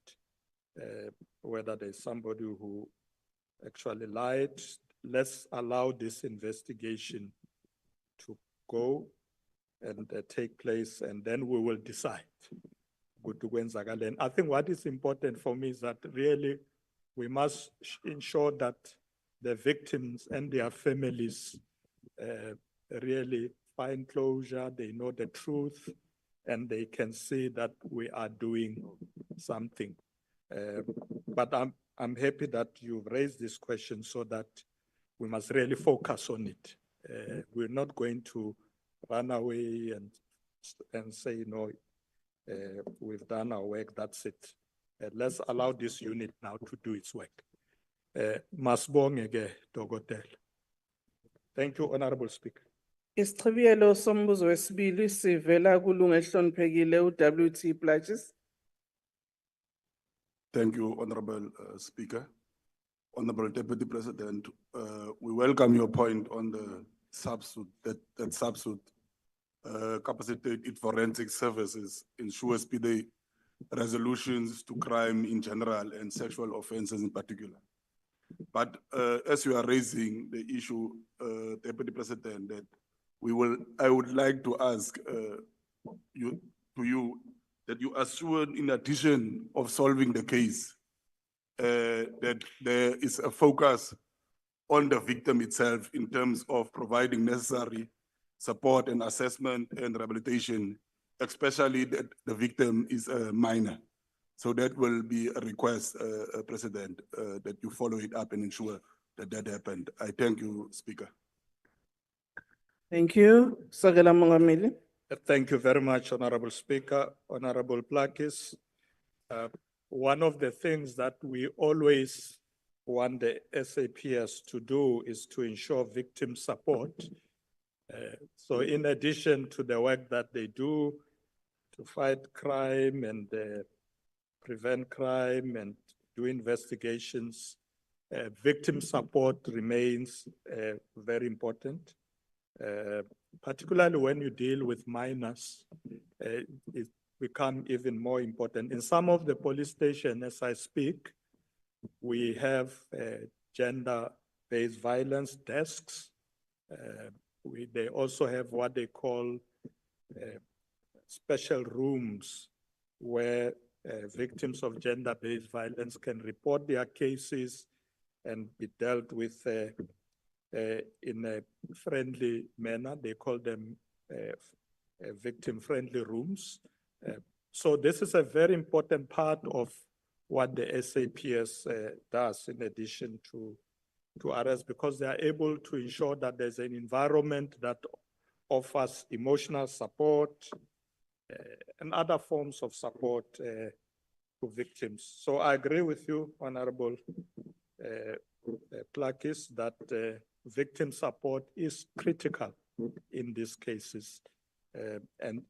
whether there's somebody who actually lied. Let's allow this investigation to go and take place, and then we will decide. I think what is important for me is that really we must ensure that the victims and their families really find closure, they know the truth, and they can see that we are doing something. But I'm happy that you've raised this question so that we must really focus on it. We're not going to run away and say, no, we've done our work, that's it. Let's allow this unit now to do its work. Masbongeke Dogotel. Thank you, Honorable Speaker. Isichibiyelo sombuzo wesibili sivela kulunga ehloniphekile uWT Plaatjes. Thank you, Honorable Speaker. Honorable Deputy President, we welcome your point on the subsuit, that subsuit capacitate forensic services ensure speedy resolutions to crime in general and sexual offenses in particular. But as you are raising the issue, Deputy President, that I would like to ask you that you assure, in addition of solving the case, that there is a focus on the victim itself in terms of providing necessary support and assessment and rehabilitation, especially that the victim is a minor. So that will be a request, President, that you follow it up and ensure that that happened. I thank you, Speaker. Thank you. Sekela Mongameli. Thank you very much, Honorable Speaker. Honorable Plaatjes. One of the things that we always want the SAPS to do is to ensure victim support. So in addition to the work that they do to fight crime and prevent crime and do investigations, victim support remains very important. Particularly when you deal with minors, it becomes even more important. In some of the police stations, as I speak, we have gender-based violence desks. They also have what they call special rooms where victims of gender-based violence can report their cases and be dealt with in a friendly manner. They call them victim-friendly rooms. So this is a very important part of what the SAPS does in addition to others, because they are able to ensure that there's an environment that offers emotional support and other forms of support to victims. So I agree with you, Honorable Plaatjes, that victim support is critical in these cases, and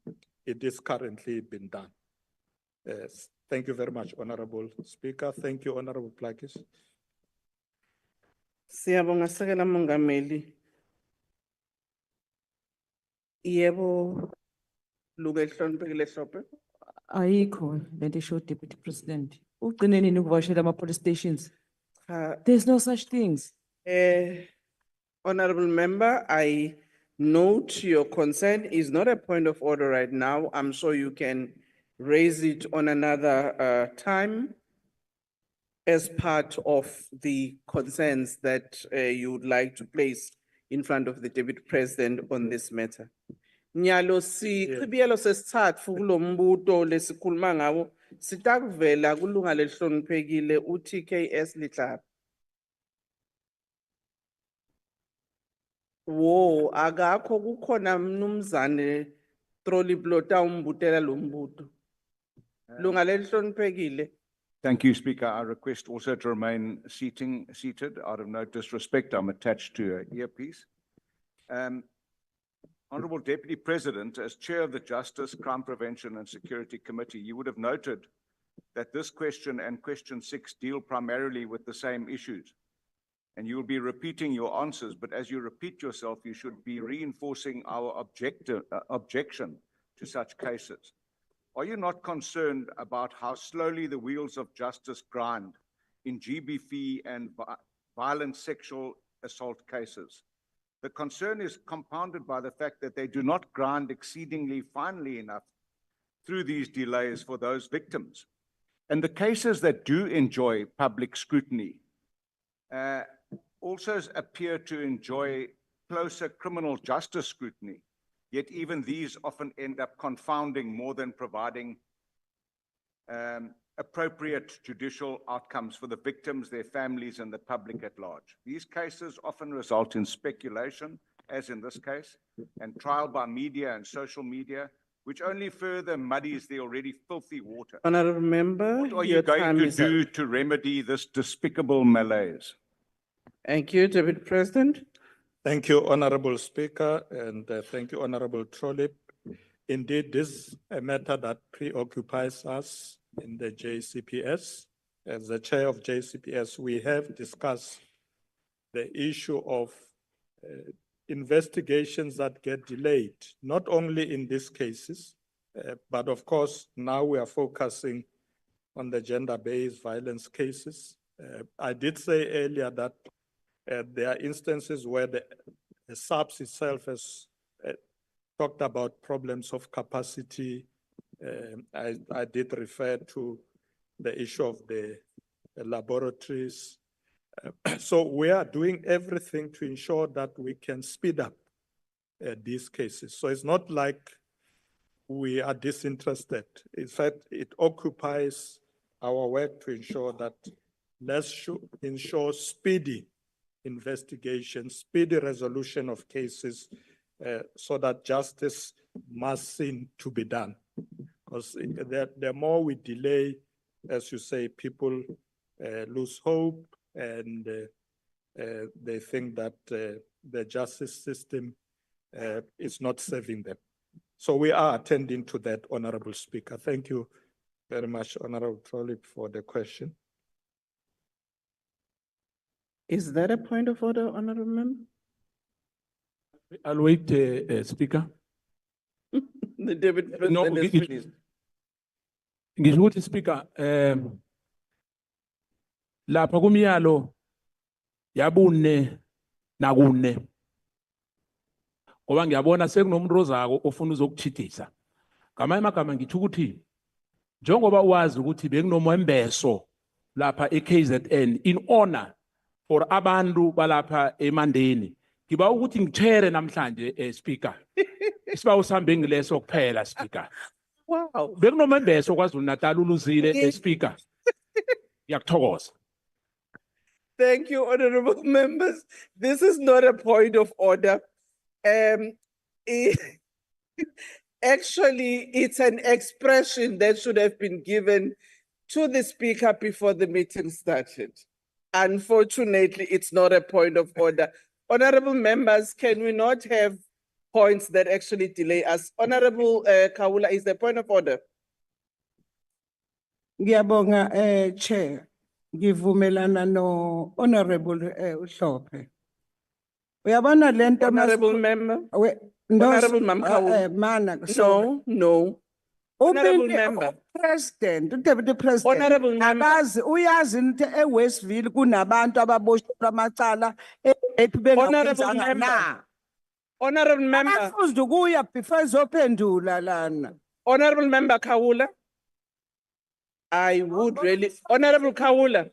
it is currently being done. Thank you very much, Honorable Speaker. Thank you, Honorable Plaatjes. Siyabonga Sekela Mongameli. Yebo, Lunga elihloniphekile Hlophe. Ayikho lento esho Deputy President. Ugcine nini ukuvakashela ama-police stations? Uh, There's no such things. Honorable member, I note your concern is not a point of order right now. I'm sure you can raise it on another time as part of the concerns that you would like to place in front of the Deputy President on this matter. Nyalo sichibiyelo sesithathu kulo mbuto lesikhuluma ngawo sitakuvela kulunga lelihloniphekile uTKS Lihlaba. Wo akakho kukhona mnumzane trolley blota umbutela lo mbuto. Lunga lelihloniphekile. Thank you, Speaker. I request also to remain seated out of no disrespect. I'm attached to an earpiece. Honorable Deputy President, as Chair of the Justice, Crime Prevention and Security Committee, you would have noted that this question and question 6 deal primarily with the same issues. And you will be repeating your answers, but as you repeat yourself, you should be reinforcing our objection to such cases. Are you not concerned about how slowly the wheels of justice grind in GBV and violent sexual assault cases? The concern is compounded by the fact that they do not grind exceedingly finely enough through these delays for those victims. And the cases that do enjoy public scrutiny also appear to enjoy closer criminal justice scrutiny. Yet even these often end up confounding more than providing appropriate judicial outcomes for the victims, their families, and the public at large. These cases often result in speculation, as in this case, and trial by media and social media, which only further muddies the already filthy water. Honorable member, What are your you going time to is up. do to remedy this despicable malaise? Thank you, Deputy President. Thank you, Honorable Speaker, and thank you, Honorable Trollip. Indeed, this is a matter that preoccupies us in the JCPS. As the chair of JCPS, we have discussed the issue of investigations that get delayed, not only in these cases, but of course, now we are focusing on the gender-based violence cases. I did say earlier that there are instances where the SAPS itself has talked about problems of capacity. I did refer to the issue of the laboratories. So we are doing everything to ensure that we can speed up these cases. So it's not like we are disinterested. In fact, it occupies our work to ensure that let's ensure speedy investigation, speedy resolution of cases, so that justice must seem to be done. Because the more we delay, as you say, people lose hope and they think that the justice system is not serving them. So we are attending to that, Honorable Speaker. Thank you very much, Honorable Trolley, for the question. Is that a point of order, Honorable Member? I'll wait, Speaker. The Deputy President No, is finished. Ngisho ukuthi Speaker, lapha kumyalo yabune nakune. Ngoba ngiyabona sekunomuntu ozako ofuna uzokuchithisa. Ngamanye amagama ngithi ukuthi njengoba wazi ukuthi bekunomwembeso lapha eKZN in honor for abantu balapha eMandeni. Ngiba ukuthi ngichere namhlanje Speaker. Isibawo sami bengileso kuphela Speaker. Wow. Bekunomembeso kwaZulu Natal uluzile Speaker. Ngiyakuthokoza. Thank you, honorable members. This is not a point of order. Actually, it's an expression that should have been given to the speaker before the meeting started. Unfortunately, it's not a point of order. Honorable members, can we not have points that actually delay us? Honorable Kaula, is the point of order? Ngiyabonga, Chair. Ngivumelana no Honorable Hlophe. Uyabona lento Honorable member. Honorable Mamkhawula. No. Honorable member. President, Deputy President. Honorable member. Uyazi into eWestville kunabantu ababoshelwa amacala Honorable member. Honorable member. Abafuzi ukuya before izophendula lana. Honorable member Khawula. I would really, Honorable Khawula.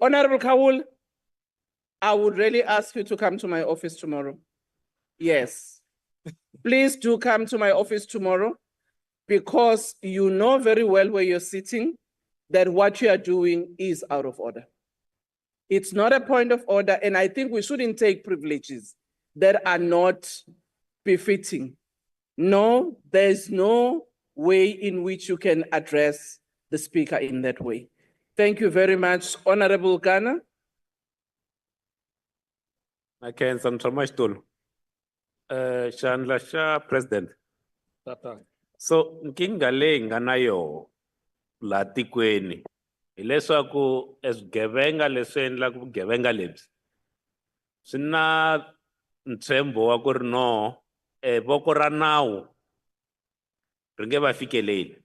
Honorable Khawula. I would really ask you to come to my office tomorrow. Yes. Please do come to my office tomorrow, because you know very well where you're sitting that what you are doing is out of order. It's not a point of order, and I think we shouldn't take privileges that are not befitting. No, there's no way in which you can address the speaker in that way. Thank you very much, Honorable Ghana. I can Mtolo. Chandler Shah, President. So, nkinga leyi nga na yo la tikweni hileswaku swigevenga leswi endlaka vugevenga lebyi swi na ntshembo wa ku ri no voko ra nawu ri nge va fikeleli,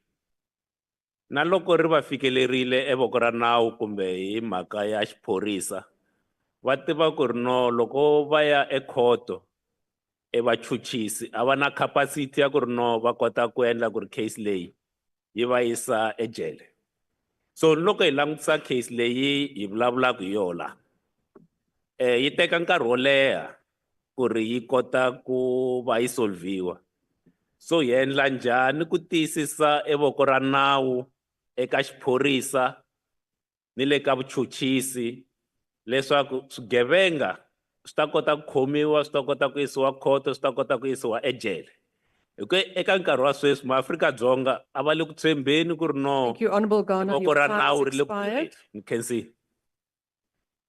na loko ri va fikelerile voko ra nawu kumbe hi mhaka ya xiphorisa va tiva ku ri no loko va ya ekhoto vachuchisi a va na capacity ya ku ri no va kota ku endla ku ri case leyi yi va yisa ejele. So loko hi langutisa case leyi hi vulavulaka hi yona yi teka nkarhi wo leha ku ri yi kota ku va yi solviwa. So hi endla njhani ku tiyisisa evoko ra nawu eka xiphorisa ni le ka vuchuchisi leswaku swigevenga swi ta kota ku khomiwa, swi ta kota ku yisiwa khoto, swi ta kota ku yisiwa ejele. Eka nkarhi wa sweswi maAfrika-Dzonga a va le ku tshembeni ku ri no voko ra nawu ri le ku you can see.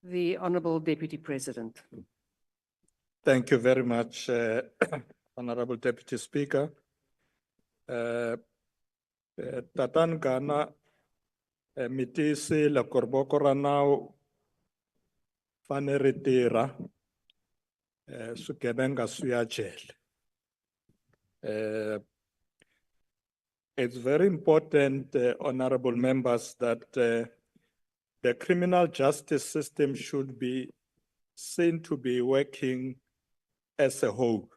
The Honorable Deputy President. Thank you very much, Honorable Deputy Speaker. Tatan Ghana mitisi la korboko ra nawu fane ri tirha swigevenga swi ya jele. It's very important, honorable members, that the criminal justice system should be seen to be working as a whole.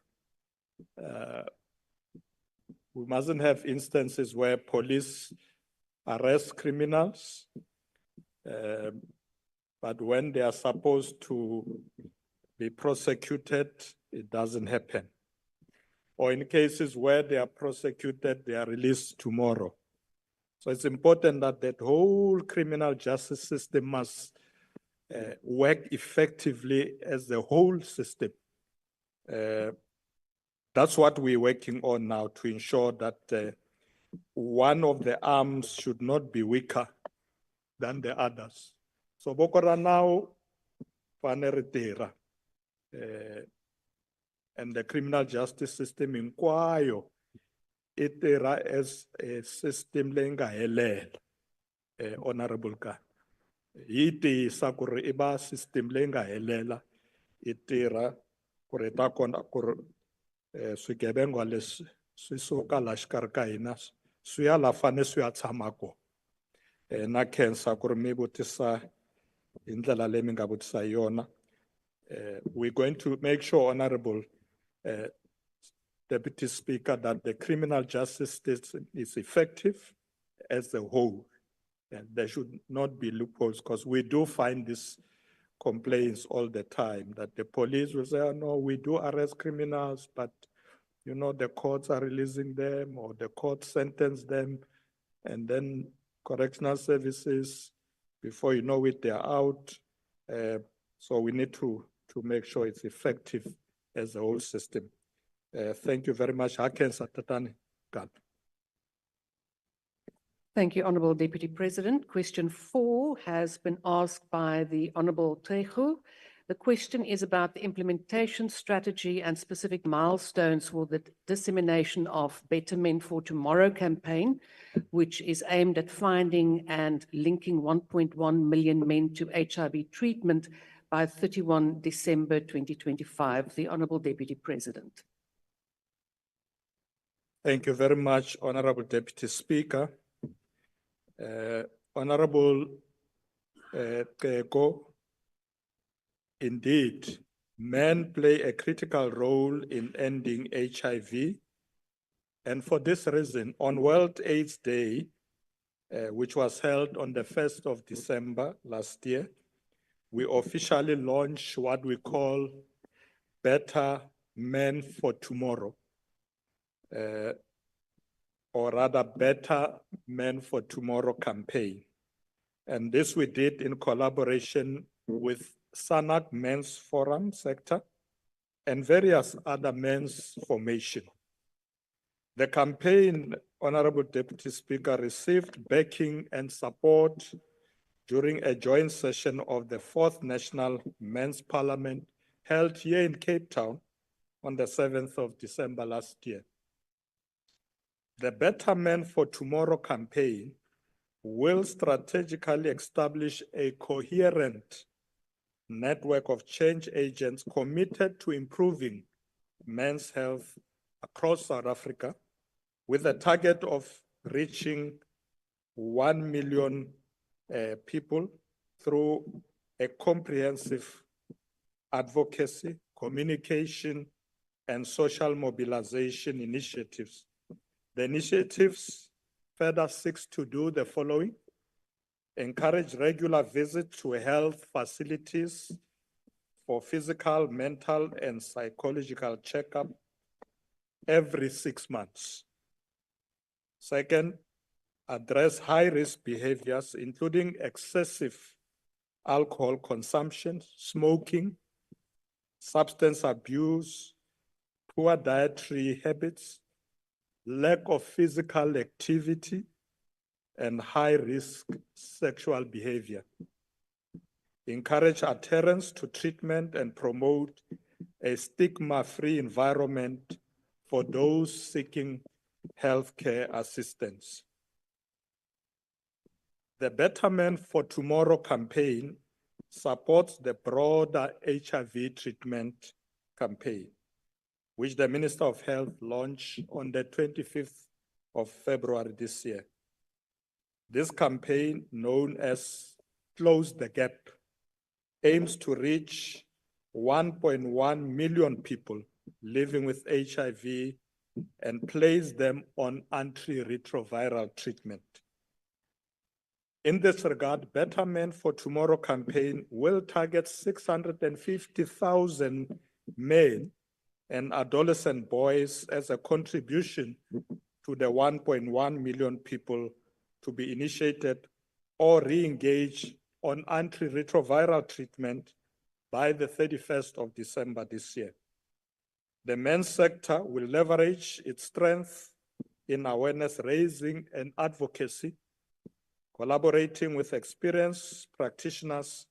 We mustn't have instances where police arrest criminals, but when they are supposed to be prosecuted, it doesn't happen. Or in cases where they are prosecuted, they are released tomorrow. So it's important that that whole criminal justice system must work effectively as the whole system. That's what we're working on now, to ensure that one of the arms should not be weaker than the others. So Bokora now, Paneritera, and the criminal justice system in Kwayo, itera as a system lenga helel, honorable ka. Iti sakuri iba system lenga helela, itera kureta kona kur sugebengo les susoka lashkarka inas, suya la fane suya tsamako. Na kensa kurmi butisa indlela leminga butisa yona. We're going to make sure, Honorable Deputy Speaker, that the criminal justice system is effective as a whole. And there should not be loopholes, because we do find these complaints all the time that the police will say, oh, no, we do arrest criminals, but you know, the courts are releasing them or the court sentence them, and then correctional services, before you know it, they're out. So we need to make sure it's effective as a whole system. Thank you very much. Thank you, Honorable Deputy President. Question 4 has been asked by the Honorable Tehu. The question is about the implementation strategy and specific milestones for the dissemination of Better Men for Tomorrow campaign, which is aimed at finding and linking 1.1 million men to HIV treatment by 31 December 2025. The Honorable Deputy President. Thank you very much, Honorable Deputy Speaker. Honorable Keko, indeed, men play a critical role in ending HIV. And for this reason, on World AIDS Day, which was held on the 1st of December last year, we officially launched what we call Better Men for Tomorrow, or rather Better Men for Tomorrow campaign. And this we did in collaboration with SANAC Men's Forum sector and various other men's formations. The campaign, Honorable Deputy Speaker, received backing and support during a joint session of the 4th National Men's Parliament held here in Cape Town on the 7th of December last year. The Better Men for Tomorrow campaign will strategically establish a coherent network of change agents committed to improving men's health across South Africa, with a target of reaching 1 million people through a comprehensive advocacy, communication, and social mobilization initiatives. The initiatives further seeks to do the following: encourage regular visits to health facilities for physical, mental, and psychological checkup every 6 months. Second, address high-risk behaviors, including excessive alcohol consumption, smoking, substance abuse, poor dietary habits, lack of physical activity, and high-risk sexual behavior. Encourage adherence to treatment and promote a stigma-free environment for those seeking healthcare assistance. The Better Men for Tomorrow campaign supports the broader HIV treatment campaign, which the Minister of Health launched on the 25th of February this year. This campaign, known as Close the Gap, aims to reach 1.1 million people living with HIV and place them on antiretroviral treatment. In this regard, Better Men for Tomorrow campaign will target 650,000 men and adolescent boys as a contribution to the 1.1 million people to be initiated or re-engaged on antiretroviral treatment by the 31st of December this year. The men's sector will leverage its strength in awareness raising and advocacy, collaborating with experienced practitioners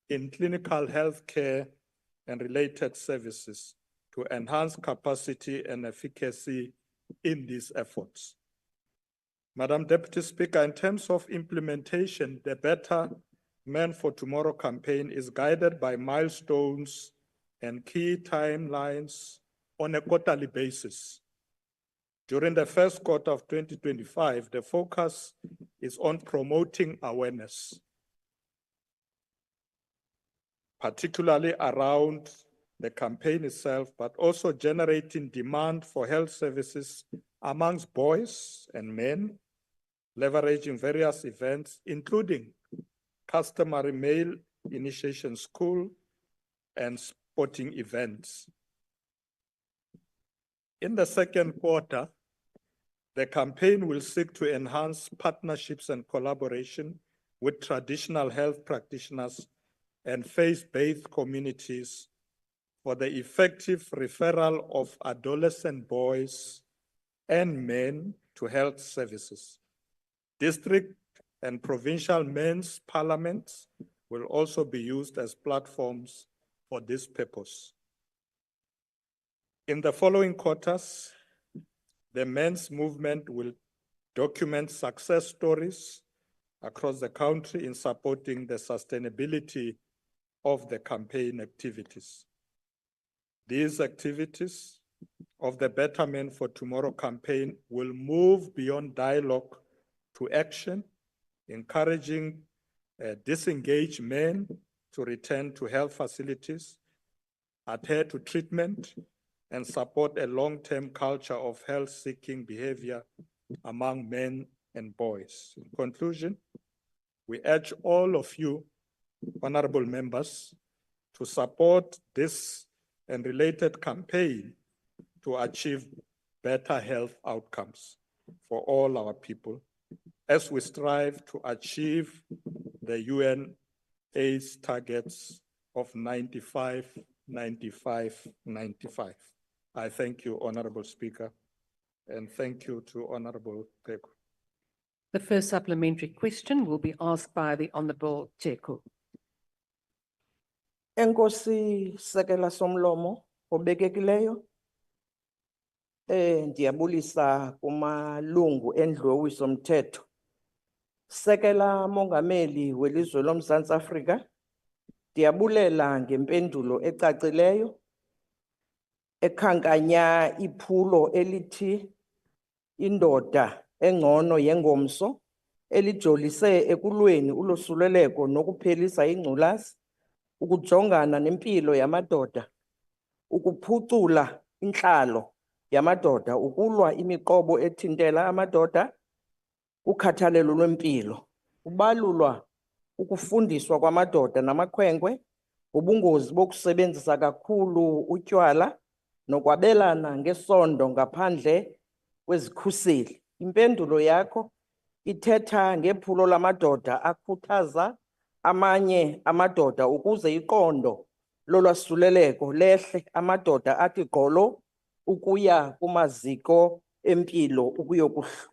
in clinical healthcare and related services to enhance capacity and efficacy in these efforts. Madam Deputy Speaker, in terms of implementation, the Better Men for Tomorrow campaign is guided by milestones and key timelines on a quarterly basis. During the first quarter of 2025, the focus is on promoting awareness, particularly around the campaign itself, but also generating demand for health services amongst boys and men, leveraging various events, including customary male initiation school and sporting events. In the second quarter, the campaign will seek to enhance partnerships and collaboration with traditional health practitioners and faith-based communities for the effective referral of adolescent boys and men to health services. District and provincial men's parliaments will also be used as platforms for this purpose. In the following quarters, the men's movement will document success stories across the country in supporting the sustainability of the campaign activities. These activities of the Betterment for Tomorrow campaign will move beyond dialogue to action, encouraging disengaged men to return to health facilities, adhere to treatment, and support a long-term culture of health-seeking behavior among men and boys. In conclusion, we urge all of you, honorable members, to support this and related campaign to achieve better health outcomes for all our people as we strive to achieve the UN AIDS targets of 95, 95, 95. I thank you, Honorable Speaker, and thank you to Honorable Teko. The first supplementary question will be asked by the Honorable Teko. Enkosi Sekela Somlomo, obekekileyo. Ndiyabulisa kumalungu endlu somthetho. Sekela Mongameli welizwe loMzantsi Afrika. Ndiyabulela ngempendulo ecacileyo ekhankanya iphulo elithi indoda engcono yengomso elijolise ekulweni ulosuleleko nokuphelisa ingculazi, ukujongana nempilo yamadoda, ukuphucula intlalo yamadoda, ukulwa imiqobo ethintela amadoda, ukhathalelo lwempilo, ubalulwa ukufundiswa kwamadoda namakhwenkwe ngobungozi bokusebenzisa kakhulu utywala nokwabelana ngesondo ngaphandle kwezikhuseli. Impendulo yakho ithetha ngephulo lamadoda akhuthaza amanye amadoda ukuze iqondo lolwasuleleko lehle, amadoda athi gqolo ukuya kumaziko empilo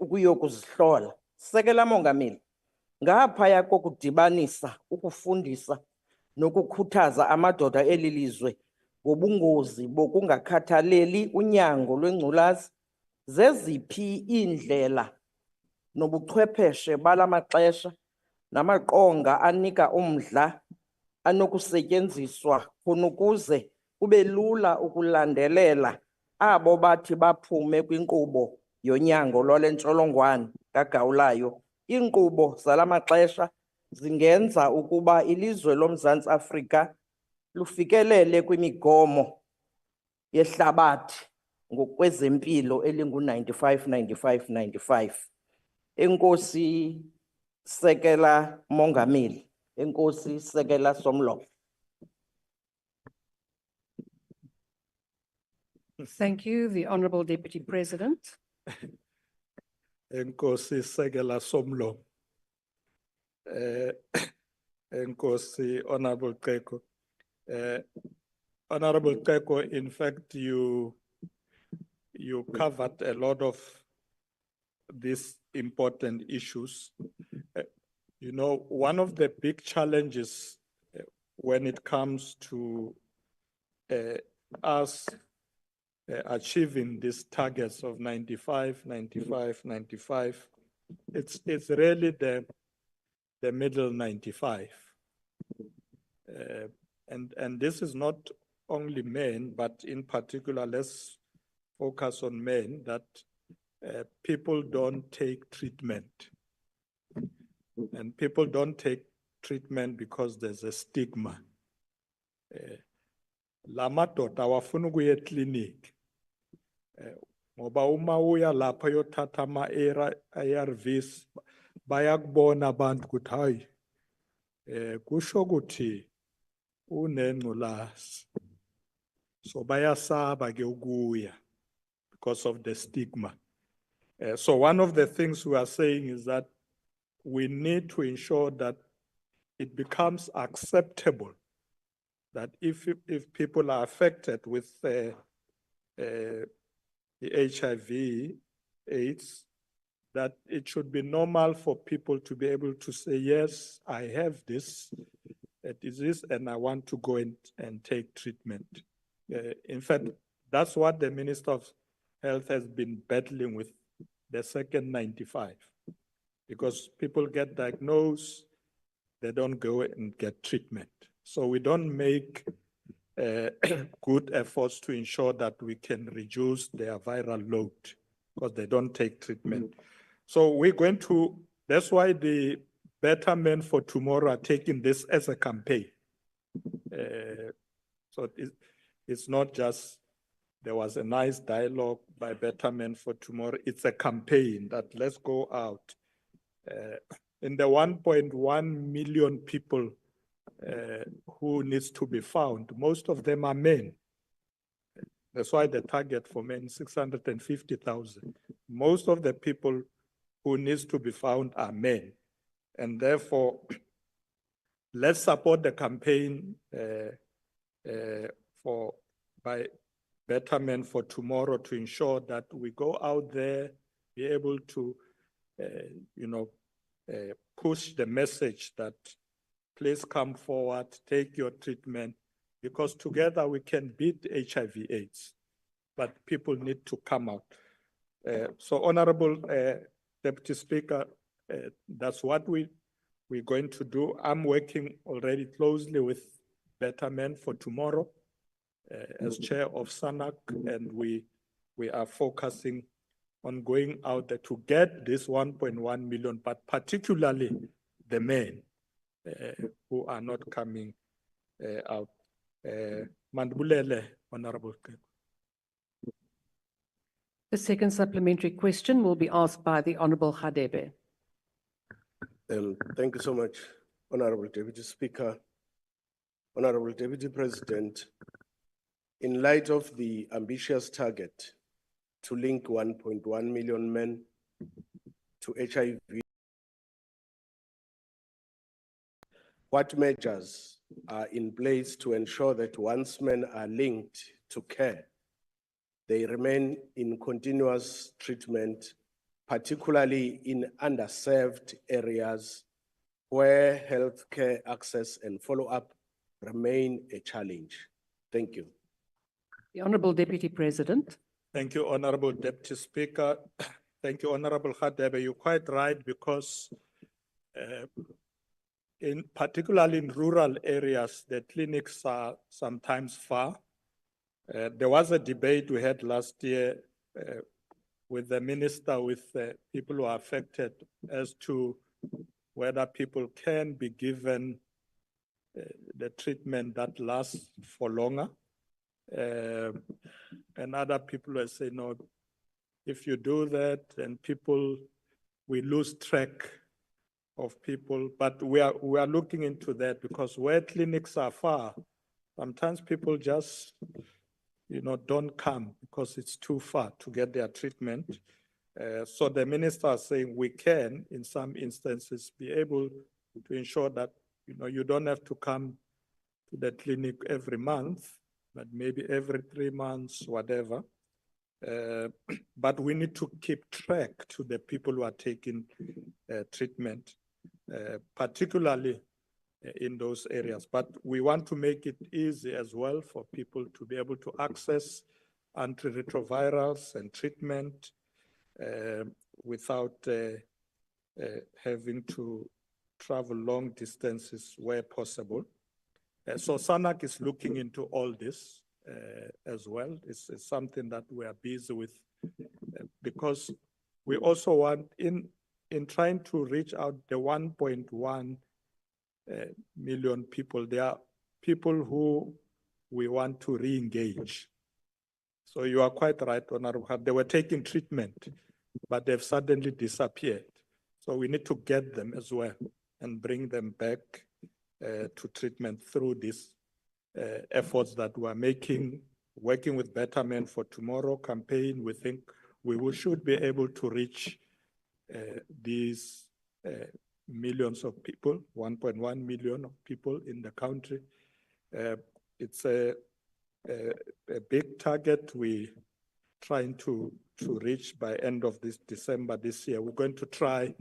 ukuyokuzihlola. Sekela Mongameli, ngaphaya kokudibanisa, ukufundisa nokukhuthaza amadoda eli lizwe ngobungozi bokungakhathaleli unyango lwengculazi, zeziphi iindlela nobuchwepheshe bala maxesha namaqonga anika umdla anokusetyenziswa khona ukuze kube lula ukulandelela abo bathi baphume kwinkqubo yonyango lwale ntsholongwane kagawulayo? Iinkqubo zala maxesha zingenza ukuba ilizwe loMzantsi Afrika lufikelele kwimigomo yehlabathi ngokwezempilo elingu-95, 95, 95. Enkosi Sekela Mongameli, Enkosi Sekela Somlomo. Thank you, the Honorable Deputy President. Enkosi Sekela Somlo. Enkosi Honorable Teko. Honorable Teko, in fact, you covered a lot of these important issues. You know, one of the big challenges when it comes to us achieving these targets of 95, 95, 95, it's really the middle 95. And this is not only men, but in particular, let's focus on men, that people don't take treatment. And people don't take treatment because there's a stigma. La madoda awafuni ukuya eklinikhi ngoba uma uya lapha yothatha ama-ARVs bayakubona abantu ukuthi hayi kusho ukuthi unengculazi, so bayasaba ke ukuya because of the stigma. So one of the things we are saying is that we need to ensure that it becomes acceptable that if people are affected with the HIV, AIDS, that it should be normal for people to be able to say, yes, I have this disease and I want to go and take treatment. In fact, that's what the Minister of Health has been battling with the second 95, because people get diagnosed, they don't go and get treatment. So we don't make good efforts to ensure that we can reduce their viral load because they don't take treatment. So we're going to, that's why the Better Men for Tomorrow are taking this as a campaign. So it's not just, there was a nice dialogue by Better Men for Tomorrow. It's a campaign that let's go out. In the 1.1 million people who needs to be found, most of them are men. That's why the target for men is 650,000. Most of the people who needs to be found are men. And therefore, let's support the campaign by Better Men for Tomorrow to ensure that we go out there, be able to, push the message that please come forward, take your treatment, because together we can beat HIV/AIDS, but people need to come out. So Honorable Deputy Speaker, that's what we're going to do. I'm working already closely with Better Men for Tomorrow as chair of SANAC, and we are focusing on going out there to get this 1.1 million, but particularly the men who are not coming out. Mandibulele, Honorable. The second supplementary question will be asked by the Honorable Hadebe. Thank you so much, Honorable Deputy Speaker. Honorable Deputy President, in light of the ambitious target to link 1.1 million men to HIV, what measures are in place to ensure that once men are linked to care, they remain in continuous treatment, particularly in underserved areas where healthcare access and follow-up remain a challenge? Thank you. The Honorable Deputy President. Thank you, Honorable Deputy Speaker. Thank you, Honorable Hadebe. You're quite right, because particularly in rural areas, the clinics are sometimes far. There was a debate we had last year with the minister, with people who are affected, as to whether people can be given the treatment that lasts for longer. And other people will say, no, if you do that, then we lose track of people. But we are looking into that, because where clinics are far, sometimes people just, don't come because it's too far to get their treatment. So the minister is saying we can, in some instances, be able to ensure that, you don't have to come to the clinic every month, but maybe every 3 months, whatever. But we need to keep track to the people who are taking treatment, particularly in those areas. But we want to make it easy as well for people to be able to access antiretrovirals and treatment without having to travel long distances where possible. So SANAC is looking into all this as well. It's something that we are busy with, because we also want, in trying to reach out the 1.1 million people, there are people who we want to re-engage. So you are quite right, Honorable. They were taking treatment, but they've suddenly disappeared. So we need to get them as well and bring them back to treatment through these efforts that we're making, working with Better Men for Tomorrow campaign. We think we should be able to reach these millions of people, 1.1 million of people in the country. It's a big target we're trying to reach by end of this December this year. We're going to try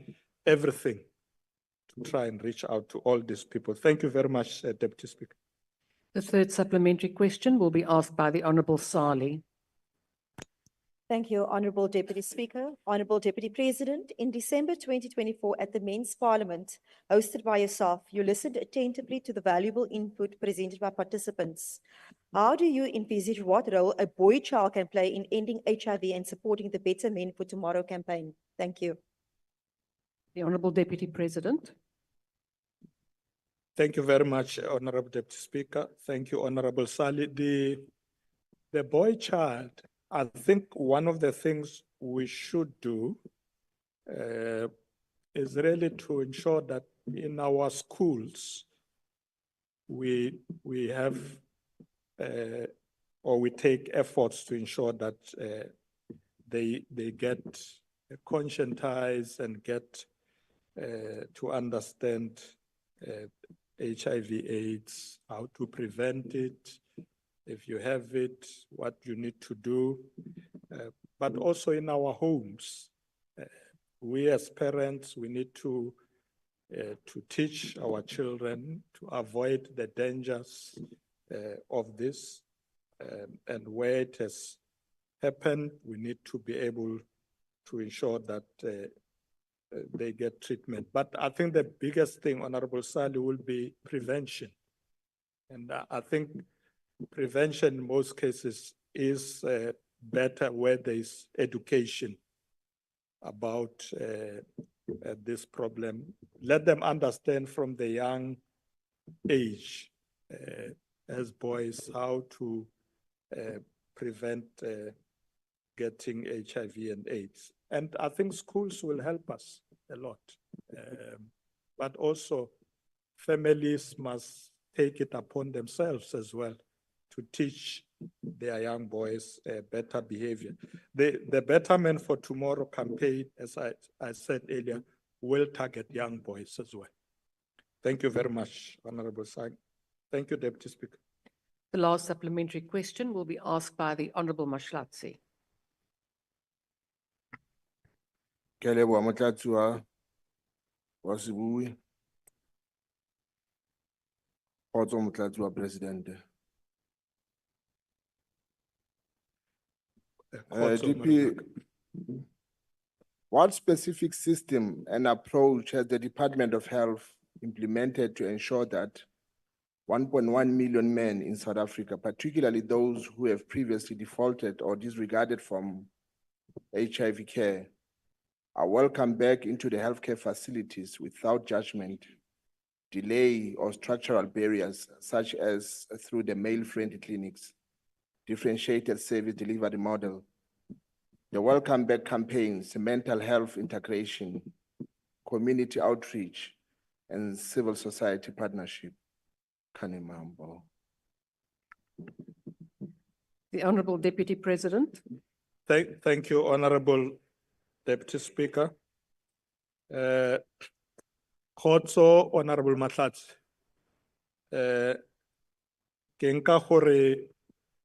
everything to try and reach out to all these people. Thank you very much, Deputy Speaker. The third supplementary question will be asked by the Honorable Sali. Thank you, Honorable Deputy Speaker. Honorable Deputy President, in December 2024 at the Men's Parliament, hosted by yourself, you listened attentively to the valuable input presented by participants. How do you envisage what role a boy child can play in ending HIV and supporting the Better Men for Tomorrow campaign? Thank you. The Honorable Deputy President. Thank you very much, Honorable Deputy Speaker. Thank you, Honorable Sali. The boy child, I think one of the things we should do is really to ensure that in our schools, we have or we take efforts to ensure that they get conscientized and get to understand HIV/AIDS, how to prevent it, if you have it, what you need to do, but also in our homes. We as parents, we need to teach our children to avoid the dangers of this, and where it has happened, we need to be able to ensure that they get treatment. But I think the biggest thing, Honorable Sali, will be prevention. And I think prevention in most cases is better where there is education about this problem. Let them understand from the young age as boys how to prevent getting HIV and AIDS. And I think schools will help us a lot. But also families must take it upon themselves as well to teach their young boys better behavior. The Better Men for Tomorrow campaign, as I said earlier, will target young boys as well. Thank you very much, Honorable Sang. Thank you, Deputy Speaker. The last supplementary question will be asked by the Honorable Mashlatsi. Ke a leboha motlatsi wa sebui. Kgotso motlatsi wa Presidente. DP, what specific system and approach has the Department of Health implemented to ensure that 1.1 million men in South Africa, particularly those who have previously defaulted or disregarded from HIV care, are welcomed back into the healthcare facilities without judgment, delay, or structural barriers, such as through the male-friendly clinics, differentiated service delivery model, the Welcome Back campaigns, mental health integration, community outreach, and civil society partnership? Kanimambo. The Honorable Deputy President. Thank you, Honorable Deputy Speaker. Kgotso, Honorable Mahlatsi. Ke nka gore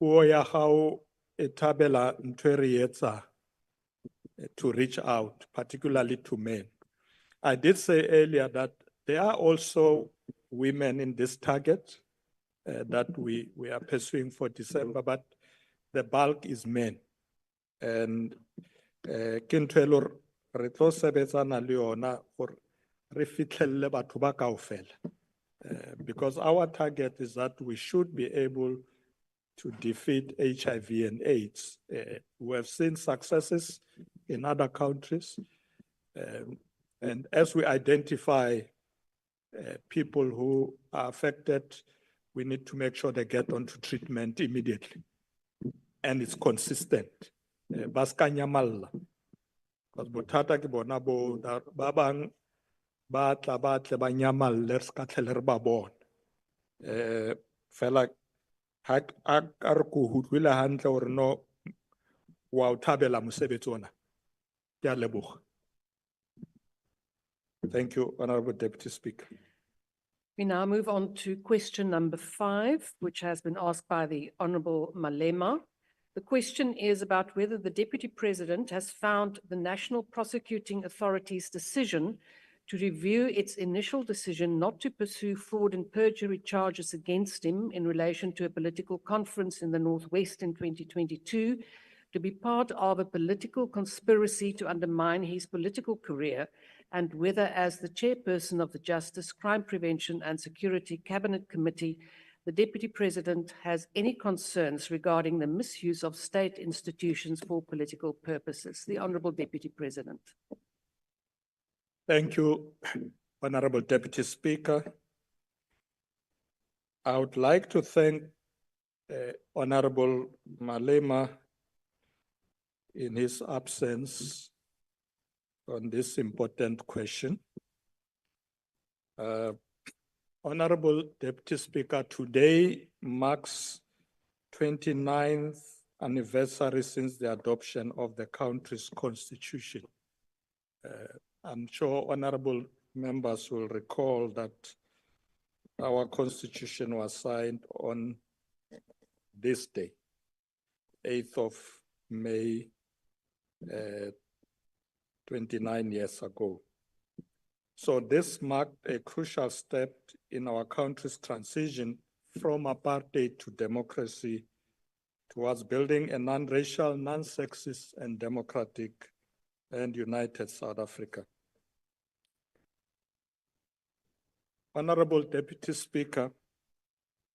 puo ya hao e thabela ntho e re etsa to reach out, particularly to men. I did say earlier that there are also women in this target that we are pursuing for December, but the bulk is men. And ke ntho e le hore re tlo sebetsana le yona gore re fitlhelle batho ba kaofela. Because our target is that we should be able to defeat HIV and AIDS. We have seen successes in other countries. And as we identify people who are affected, we need to make sure they get onto treatment immediately. And it's consistent. Baskanyamalla. Because botata ke bona bo ba bang ba tla ba tle ba nyamalle re ska tlhele re ba bona. Fela ha a re ko hutlwile hantle hore no wa o thabela mosebetsi ona. Ke a leboga. Thank you, Honorable Deputy Speaker. We now move on to question number 5, which has been asked by the Honorable Malema. The question is about whether the Deputy President has found the National Prosecuting Authority's decision to review its initial decision not to pursue fraud and perjury charges against him in relation to a political conference in the Northwest in 2022 to be part of a political conspiracy to undermine his political career, and whether, as the chairperson of the Justice, Crime Prevention and Security Cabinet Committee, the Deputy President has any concerns regarding the misuse of state institutions for political purposes. The Honourable Deputy President. Thank you, Honorable Deputy Speaker. I would like to thank Honorable Malema in his absence on this important question. Honorable Deputy Speaker, today marks 29th anniversary since the adoption of the country's constitution. I'm sure honorable members will recall that our constitution was signed on this day, 8th of May, 29 years ago. So this marked a crucial step in our country's transition from apartheid to democracy towards building a non-racial, non-sexist, and democratic and united South Africa. Honorable Deputy Speaker,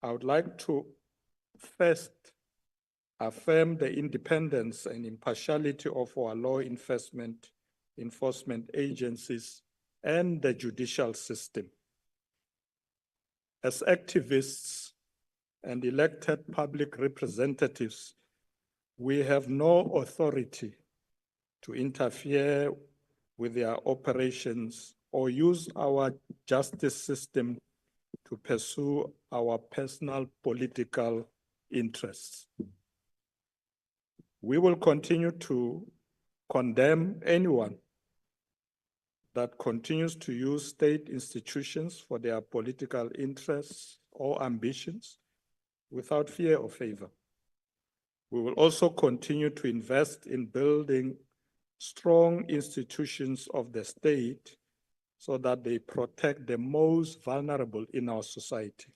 I would like to first affirm the independence and impartiality of our law enforcement agencies and the judicial system. As activists and elected public representatives, we have no authority to interfere with their operations or use our justice system to pursue our personal political interests. We will continue to condemn anyone that continues to use state institutions for their political interests or ambitions without fear or favor. We will also continue to invest in building strong institutions of the state so that they protect the most vulnerable in our society.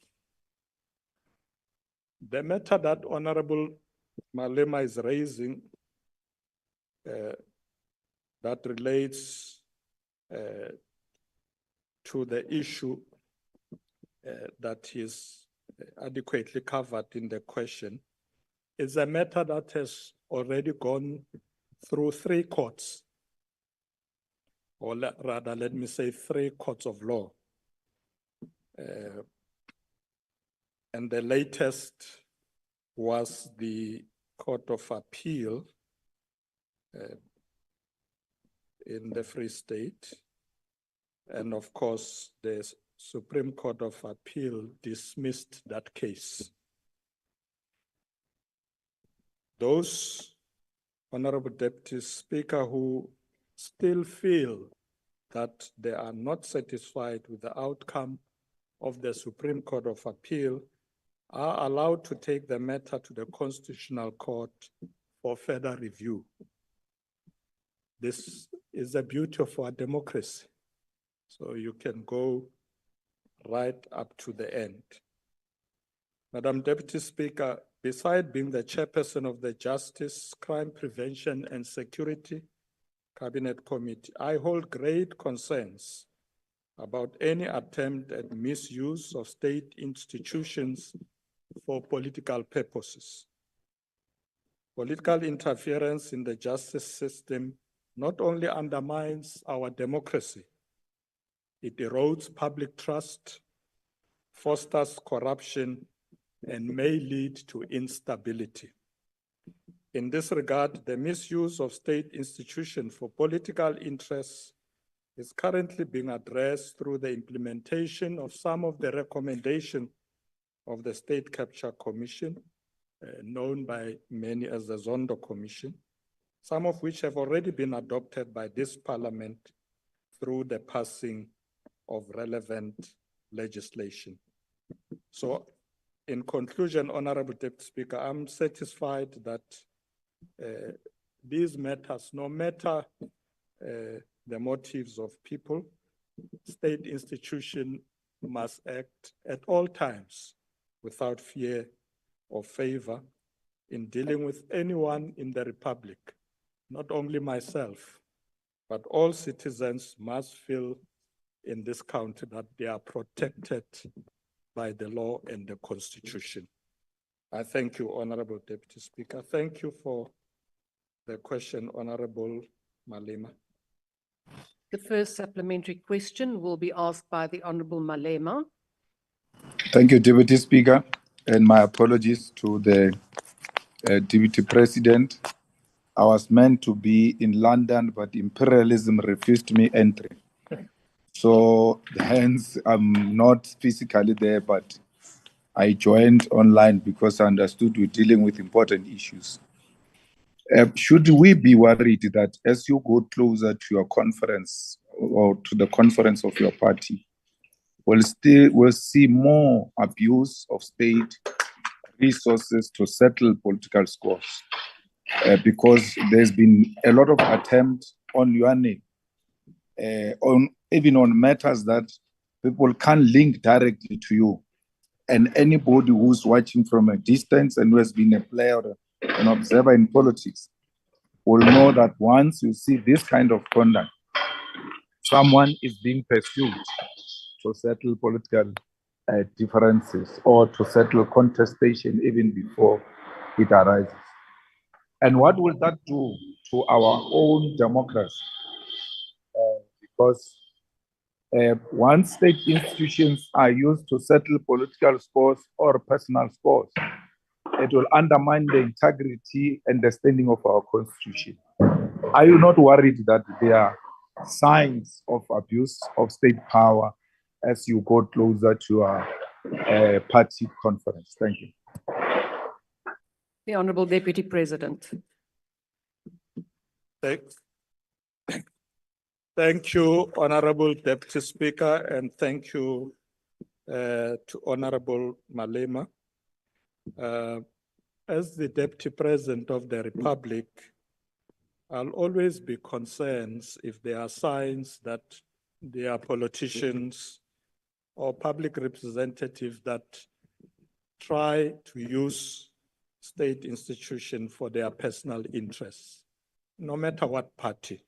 The matter that Honorable Malema is raising that relates to the issue that is adequately covered in the question is a matter that has already gone through 3 courts, or rather, let me say 3 courts of law. And the latest was the Court of Appeal in the Free State. And of course, the Supreme Court of Appeal dismissed that case. Those, Honorable Deputy Speaker, who still feel that they are not satisfied with the outcome of the Supreme Court of Appeal are allowed to take the matter to the Constitutional Court for further review. This is the beauty of our democracy. So you can go right up to the end. Madam Deputy Speaker, beside being the chairperson of the Justice, Crime Prevention and Security Cabinet Committee, I hold great concerns about any attempt at misuse of state institutions for political purposes. Political interference in the justice system not only undermines our democracy, it erodes public trust, fosters corruption, and may lead to instability. In this regard, the misuse of state institutions for political interests is currently being addressed through the implementation of some of the recommendations of the State Capture Commission, known by many as the Zondo Commission, some of which have already been adopted by this Parliament through the passing of relevant legislation. So, in conclusion, Honorable Deputy Speaker, I'm satisfied that these matters, no matter the motives of people, state institutions must act at all times without fear or favor in dealing with anyone in the Republic, not only myself, but all citizens must feel in this country that they are protected by the law and the Constitution. I thank you, Honorable Deputy Speaker. Thank you for the question, Honorable Malema. The first supplementary question will be asked by the Honorable Malema. Thank you, Deputy Speaker, and my apologies to the Deputy President. I was meant to be in London, but imperialism refused me entry. So hence, I'm not physically there, but I joined online because I understood we're dealing with important issues. Should we be worried that as you go closer to your conference or to the conference of your party, we'll see more abuse of state resources to settle political scores? Because there's been a lot of attempt on your name, even on matters that people can't link directly to you. And anybody who's watching from a distance and who has been a player or an observer in politics will know that once you see this kind of conduct, someone is being pursued to settle political differences or to settle contestation even before it arises. And what will that do to our own democracy? Because once state institutions are used to settle political scores or personal scores, it will undermine the integrity and the standing of our Constitution. Are you not worried that there are signs of abuse of state power as you go closer to our party conference? Thank you. The Honorable Deputy President. Thank you, Honorable Deputy Speaker, and thank you to Honorable Malema. As the Deputy President of the Republic, I'll always be concerned if there are signs that there are politicians or public representatives that try to use state institutions for their personal interests, no matter what party.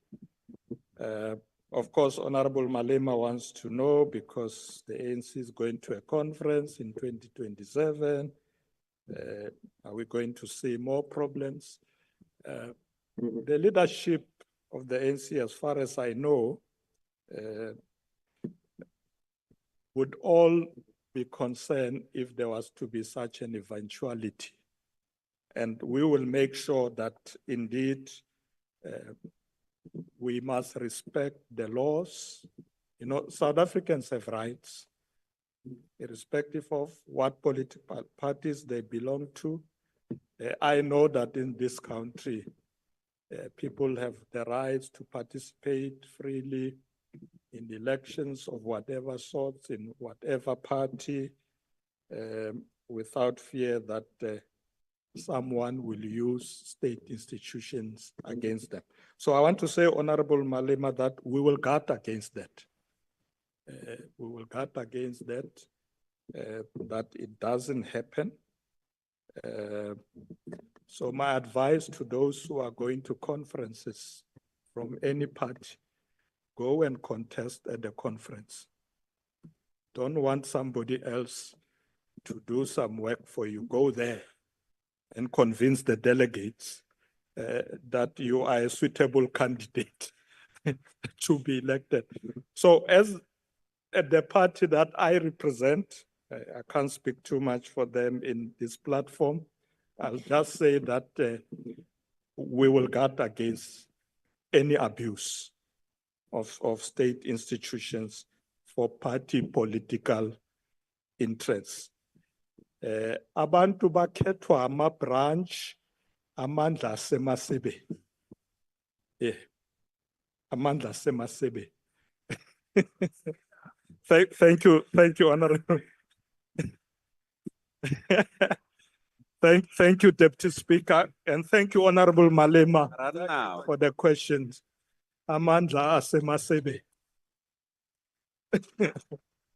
Of course, Honorable Malema wants to know because the ANC is going to a conference in 2027. Are we going to see more problems? The leadership of the ANC, as far as I know, would all be concerned if there was to be such an eventuality. And we will make sure that indeed we must respect the laws. You know, South Africans have rights, irrespective of what political parties they belong to. I know that in this country, people have the rights to participate freely in elections of whatever sorts, in whatever party, without fear that someone will use state institutions against them. So I want to say, Honorable Malema, that we will guard against that. We will guard against that, that it doesn't happen. So my advice to those who are going to conferences from any party, go and contest at the conference. Don't want somebody else to do some work for you. Go there and convince the delegates that you are a suitable candidate to be elected. So as at the party that I represent, I can't speak too much for them in this platform. I'll just say that we will guard against any abuse of state institutions for party political interests. Abantu bakhethwa ama-branch amandla asemasebe. Amandla asemasebe. Thank you, Honorable. Thank you, Deputy Speaker, and thank you, Honorable Malema, for the questions. Amandla asemasebe.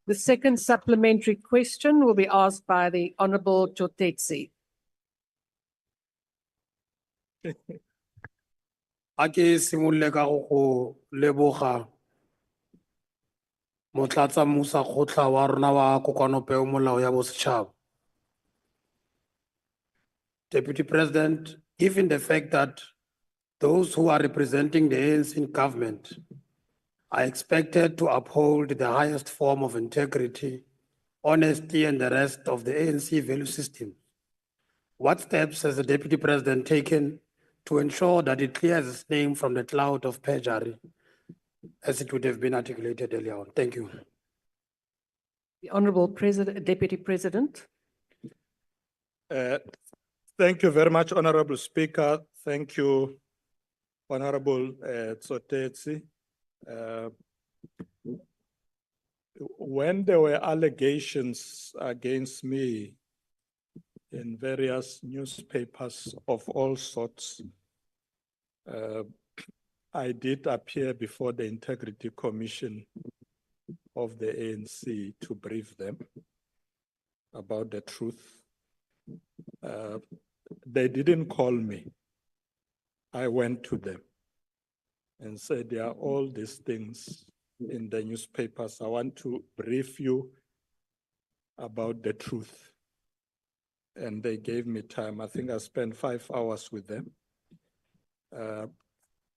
The second supplementary question will be asked by the Honorable Chotetsi. A ke simolle ka go leboga motlatsa Musa kgotla wa rona wa kokoanopeo molao ya bosetšhaba. Deputy President, given the fact that those who are representing the ANC in government are expected to uphold the highest form of integrity, honesty, and the rest of the ANC value system, what steps has the Deputy President taken to ensure that it clears its name from the cloud of perjury, as it would have been articulated earlier on? Thank you. The Honorable Deputy President. Thank you very much, Honorable Speaker. Thank you, Honorable Tsotetsi. When there were allegations against me in various newspapers of all sorts, I did appear before the Integrity Commission of the ANC to brief them about the truth. They didn't call me. I went to them and said, there are all these things in the newspapers. I want to brief you about the truth. And they gave me time. I think I spent 5 hours with them.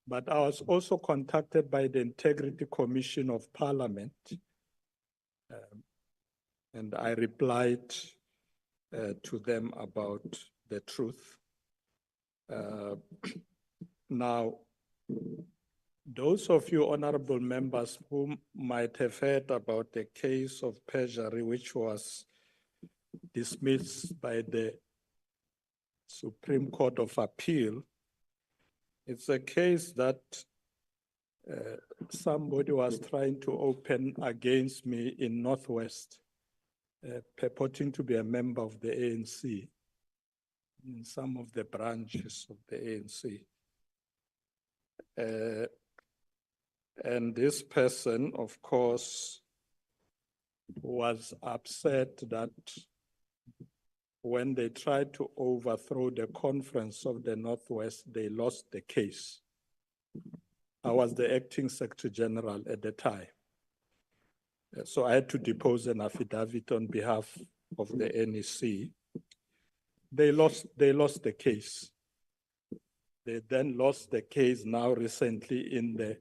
But I was also contacted by the Integrity Commission of Parliament. And I replied to them about the truth. Now, those of you honorable members who might have heard about the case of perjury, which was dismissed by the Supreme Court of Appeal, it's a case that somebody was trying to open against me in Northwest, purporting to be a member of the ANC in some of the branches of the ANC. And this person, of course, was upset that when they tried to overthrow the Conference of the Northwest, they lost the case. I was the acting Secretary General at the time. So I had to depose an affidavit on behalf of the NEC. They lost the case. They then lost the case now recently in the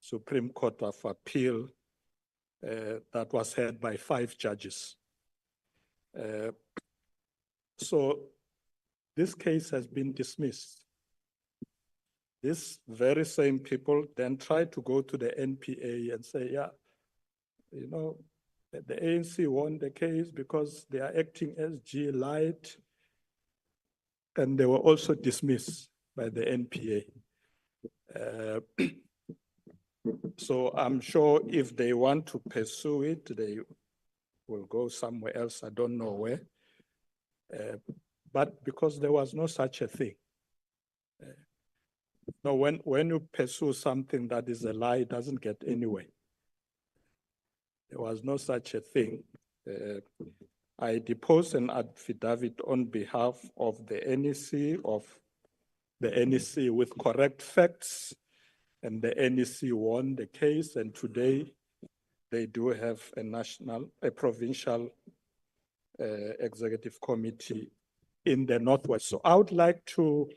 Supreme Court of Appeal that was heard by 5 judges. So this case has been dismissed. These very same people then tried to go to the NPA and say, yeah, you know, the ANC won the case because they are acting as G light, and they were also dismissed by the NPA. So I'm sure if they want to pursue it, they will go somewhere else. I don't know where. But because there was no such a thing. No, when you pursue something that is a lie, it doesn't get anywhere. There was no such a thing. I deposed an affidavit on behalf of the NEC, with correct facts, and the NEC won the case, and today they do have a provincial executive committee in the Northwest. So I would like to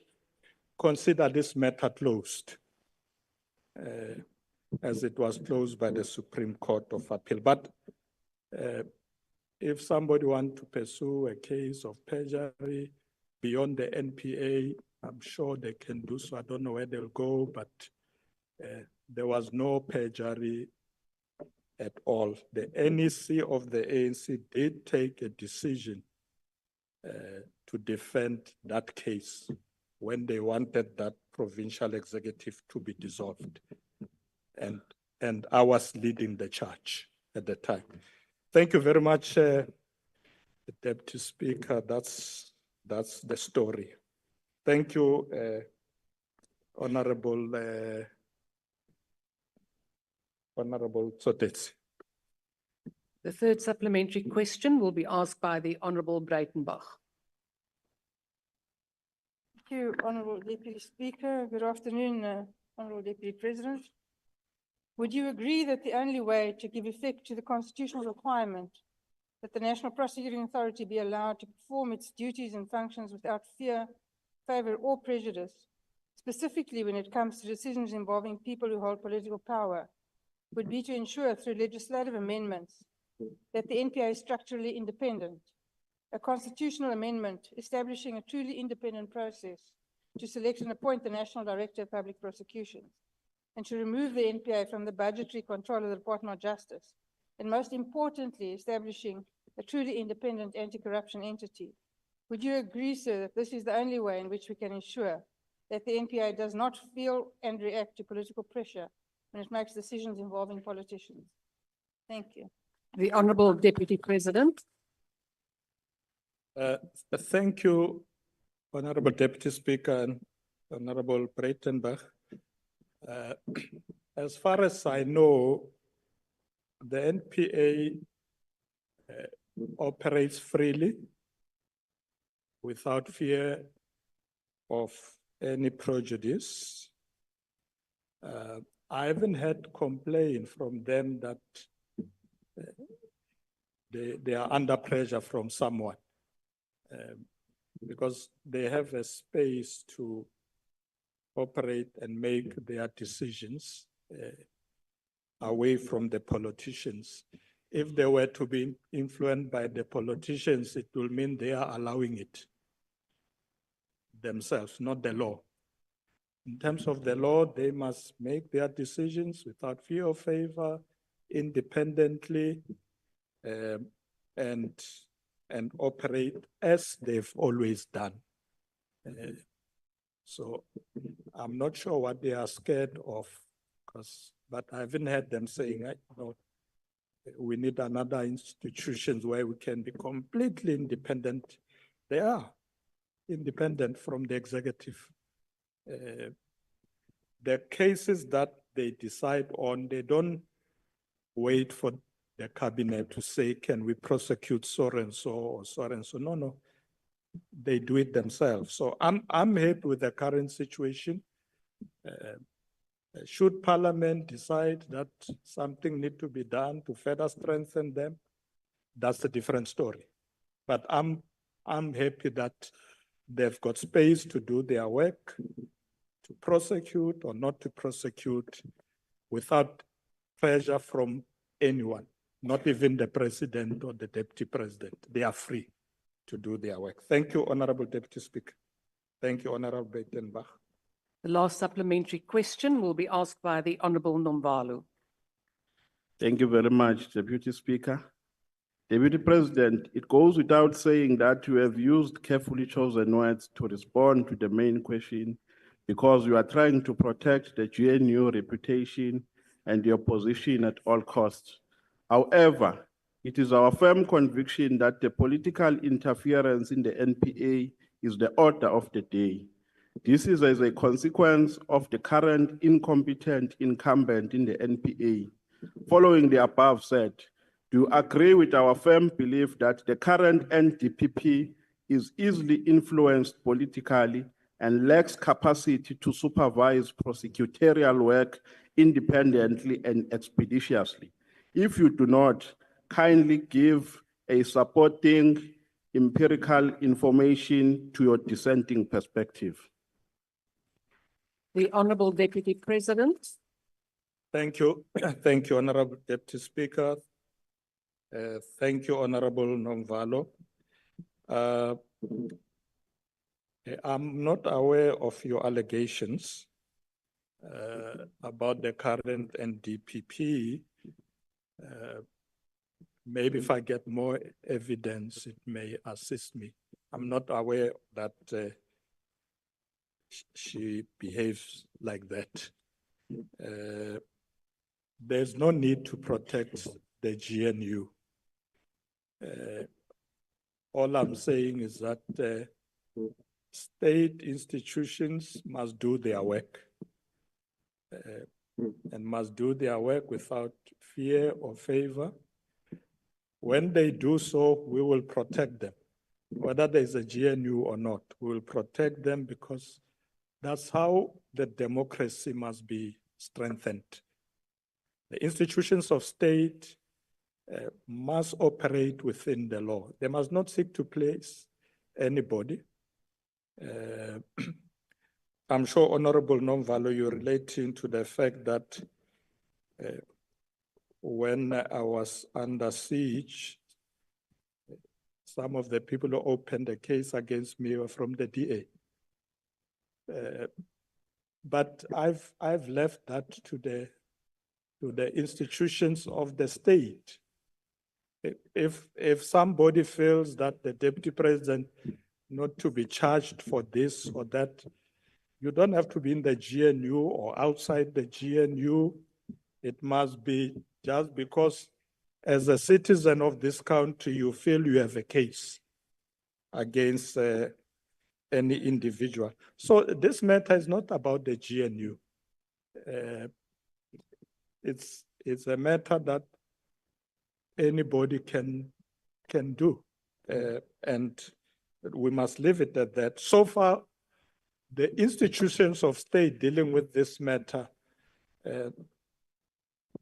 consider this matter closed, as it was closed by the Supreme Court of Appeal. But if somebody wants to pursue a case of perjury beyond the NPA, I'm sure they can do so. I don't know where they'll go, but there was no perjury at all. The NEC of the ANC did take a decision to defend that case when they wanted that provincial executive to be dissolved. And I was leading the charge at the time. Thank you very much, Deputy Speaker. That's the story. Thank you, Honorable Tsotetsi. The third supplementary question will be asked by the Honorable Breitenbach. you, Honourable Deputy Speaker. Good afternoon, Honourable Deputy President. Would you agree that the only way to give effect to the constitutional requirement that the National Prosecuting Authority be allowed to perform its duties and functions without fear, favour or prejudice, specifically when it comes to decisions involving people who hold political power, would be to ensure through legislative amendments that the NPA is structurally independent, a constitutional amendment establishing a truly independent process to select and appoint the National Director of Public Prosecutions, and to remove the NPA from the budgetary control of the Department of Justice, and most importantly, establishing a truly independent anti-corruption entity. Would you agree, sir, that this is the only way in which we can ensure that the NPA does not feel and react to political pressure when it makes decisions involving politicians? Thank you. The Honourable Deputy President. Thank you, Honourable Deputy Speaker and Honourable Breitenbach. As far as I know, the NPA operates freely without fear of any prejudice. I haven't had complaint from them that they are under pressure from someone, because they have a space to operate and make their decisions away from the politicians. If they were to be influenced by the politicians, it will mean they are allowing it themselves, not the law. In terms of the law, they must make their decisions without fear or favor, independently, and operate as they've always done. So I'm not sure what they are scared of, but I haven't heard them saying, we need another institutions where we can be completely independent. They are independent from the executive. The cases that they decide on, they don't wait for the cabinet to say, can we prosecute so and so or so and so? No. They do it themselves. So I'm happy with the current situation. Should Parliament decide that something needs to be done to further strengthen them, that's a different story. But I'm happy that they've got space to do their work, to prosecute or not to prosecute without pressure from anyone, not even the president or the deputy president. They are free to do their work. Thank you, Honourable Deputy Speaker. Thank you, Honourable Breitenbach. The last supplementary question will be asked by the Honourable Nomvalo. Thank you very much, Deputy Speaker. Deputy President, it goes without saying that you have used carefully chosen words to respond to the main question, because you are trying to protect the GNU reputation and your position at all costs. However, it is our firm conviction that the political interference in the NPA is the order of the day. This is as a consequence of the current incompetent incumbent in the NPA. Following the above said, do you agree with our firm belief that the current NDPP is easily influenced politically and lacks capacity to supervise prosecutorial work independently and expeditiously? If you do not, kindly give a supporting empirical information to your dissenting perspective. The Honourable Deputy President. Thank you. Thank you, Honourable Deputy Speaker. Thank you, Honourable Nomvalo. I'm not aware of your allegations about the current NDPP. Maybe if I get more evidence, it may assist me. I'm not aware that she behaves like that. There's no need to protect the GNU. All I'm saying is that state institutions must do their work and must do their work without fear or favor. When they do so, we will protect them. whether there's a GNU or not. We will protect them because that's how the democracy must be strengthened. The institutions of state must operate within the law. They must not seek to place anybody. I'm sure Honorable Nomvalo, you're relating to the fact that when I was under siege, some of the people who opened the case against me were from the DA. But I've left that to the institutions of the state. If somebody feels that the deputy president not to be charged for this or that, you don't have to be in the GNU or outside the GNU. It must be just because as a citizen of this country, you feel you have a case against any individual. So this matter is not about the GNU. It's a matter that anybody can do. And we must leave it at that. So far, the institutions of state dealing with this matter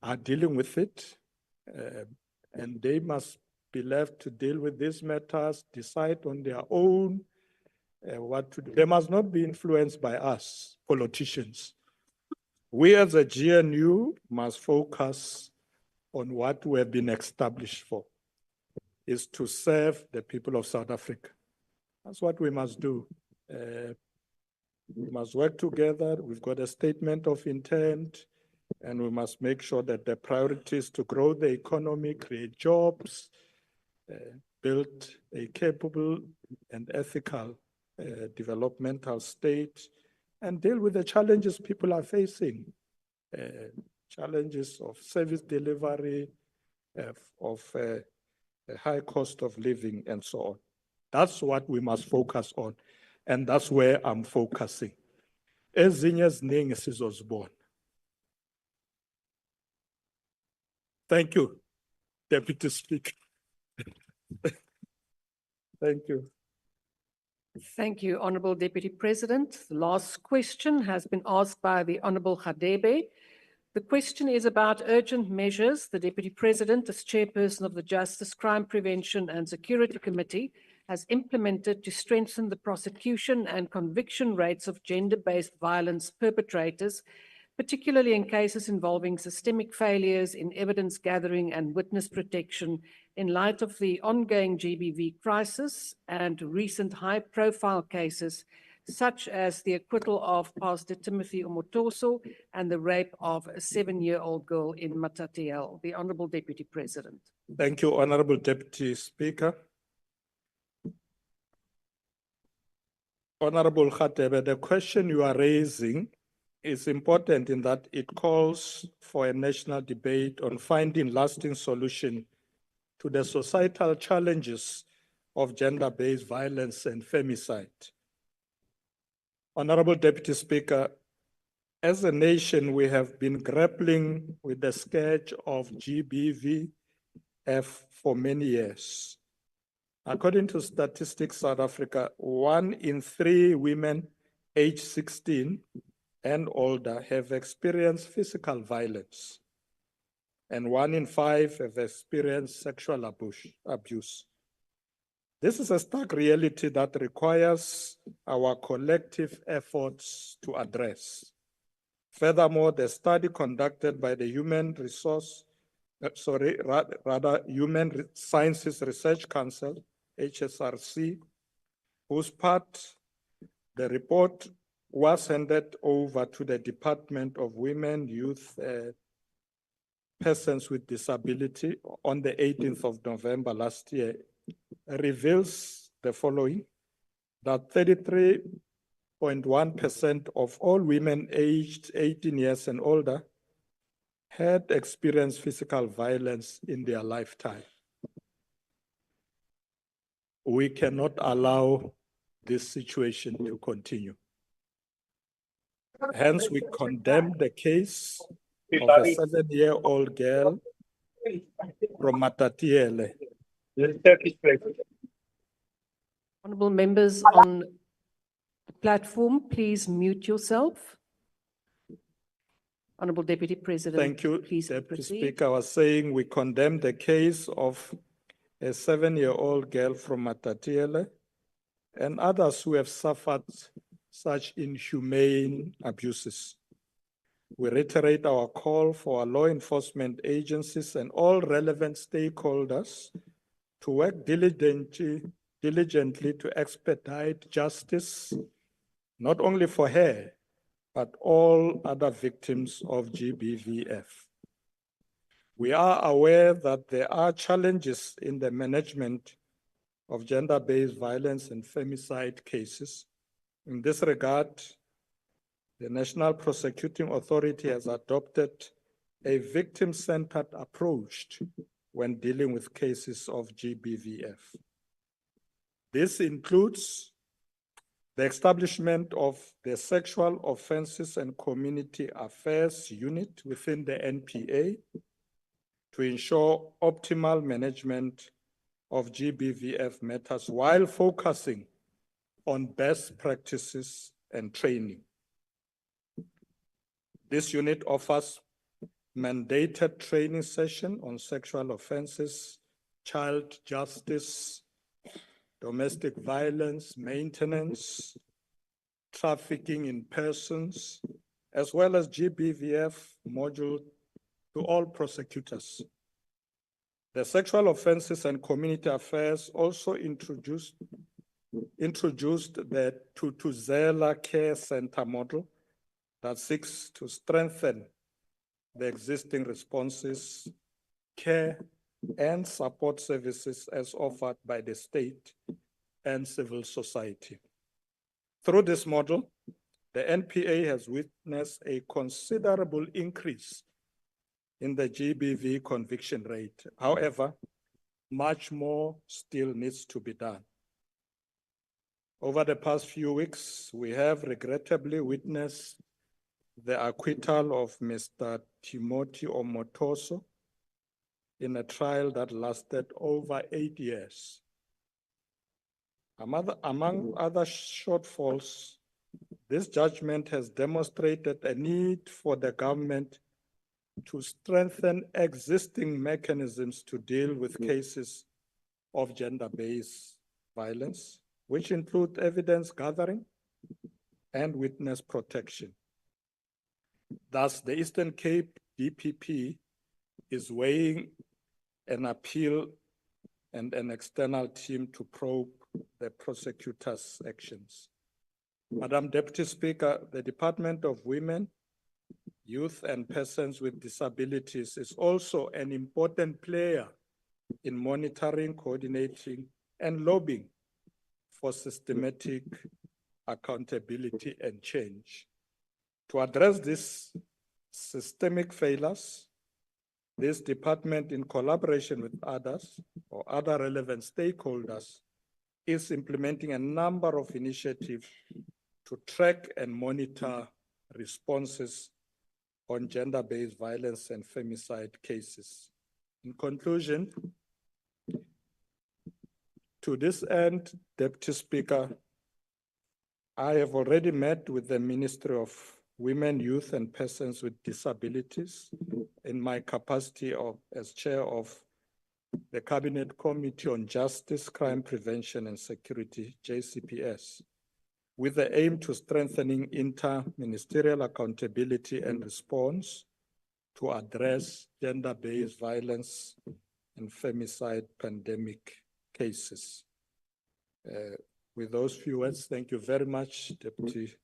are dealing with it, and they must be left to deal with these matters, decide on their own what to do. They must not be influenced by us, politicians. We as a GNU must focus on what we have been established for, is to serve the people of South Africa. That's what we must do. We must work together. We've got a statement of intent, and we must make sure that the priority is to grow the economy, create jobs, build a capable and ethical developmental state, and deal with the challenges people are facing, challenges of service delivery, of a high cost of living, and so on. That's what we must focus on, and that's where I'm focusing. Ezinye eziningi sizozibona. Thank you, Deputy Speaker. Thank you. Thank you, Honourable Deputy President. The last question has been asked by the Honourable Hadebe. The question is about urgent measures the Deputy President, as Chairperson of the Justice, Crime Prevention and Security Committee, has implemented to strengthen the prosecution and conviction rates of gender-based violence perpetrators, particularly in cases involving systemic failures in evidence gathering and witness protection in light of the ongoing GBV crisis and recent high-profile cases such as the acquittal of Pastor Timothy Omotoso and the rape of a 7-year-old girl in Matatiele. The Honourable Deputy President. Thank you, Honourable Deputy Speaker. Honourable Khatebe, the question you are raising is important in that it calls for a national debate on finding lasting solution to the societal challenges of gender-based violence and femicide. Honourable Deputy Speaker, as a nation, we have been grappling with the scourge of GBVF for many years. According to Statistics South Africa, 1 in 3 women aged 16 and older have experienced physical violence, and 1 in 5 have experienced sexual abuse. This is a stark reality that requires our collective efforts to address. Furthermore, the study conducted by the Human Sciences Research Council, HSRC, whose part the report was handed over to the Department of Women, Youth, Persons with Disability on the 18th of November last year, reveals the following: that 33.1% of all women aged 18 years and older had experienced physical violence in their lifetime. We cannot allow this situation to continue. Hence, we condemn the case of a 7-year-old girl from Matatiele. Honorable members on the platform, please mute yourself. Honorable Deputy President. Thank you, Please Deputy proceed. Speaker. I was saying we condemn the case of a 7-year-old girl from Matatiele and others who have suffered such inhumane abuses. We reiterate our call for our law enforcement agencies and all relevant stakeholders to work diligently to expedite justice, not only for her, but all other victims of GBVF. We are aware that there are challenges in the management of gender-based violence and femicide cases. In this regard, the National Prosecuting Authority has adopted a victim-centered approach when dealing with cases of GBVF. This includes the establishment of the Sexual Offences and Community Affairs Unit within the NPA to ensure optimal management of GBVF matters while focusing on best practices and training. This unit offers mandated training sessions on sexual offenses, child justice, domestic violence, maintenance, trafficking in persons, as well as GBVF module to all prosecutors. The Sexual Offences and Community Affairs also introduced the Tutuzela Care Center model that seeks to strengthen the existing responses, care, and support services as offered by the state and civil society. Through this model, the NPA has witnessed a considerable increase in the GBV conviction rate. However, much more still needs to be done. Over the past few weeks, we have regrettably witnessed the acquittal of Mr. Timothy Omotoso in a trial that lasted over 8 years. Among other shortfalls, this judgment has demonstrated a need for the government to strengthen existing mechanisms to deal with cases of gender-based violence, which include evidence gathering and witness protection. Thus, the Eastern Cape DPP is weighing an appeal and an external team to probe the prosecutor's actions. Madam Deputy Speaker, the Department of Women, Youth and Persons with Disabilities is also an important player in monitoring, coordinating, and lobbying for systematic accountability and change. To address these systemic failures, this department, in collaboration with others or other relevant stakeholders, is implementing a number of initiatives to track and monitor responses on gender-based violence and femicide cases. In conclusion, to this end, Deputy Speaker, I have already met with the Ministry of Women, Youth and Persons with Disabilities in my capacity as chair of the Cabinet Committee on Justice, Crime Prevention and Security, JCPS, with the aim to strengthening inter-ministerial accountability and response to address gender-based violence and femicide pandemic cases. With those few words, thank you very much, Deputy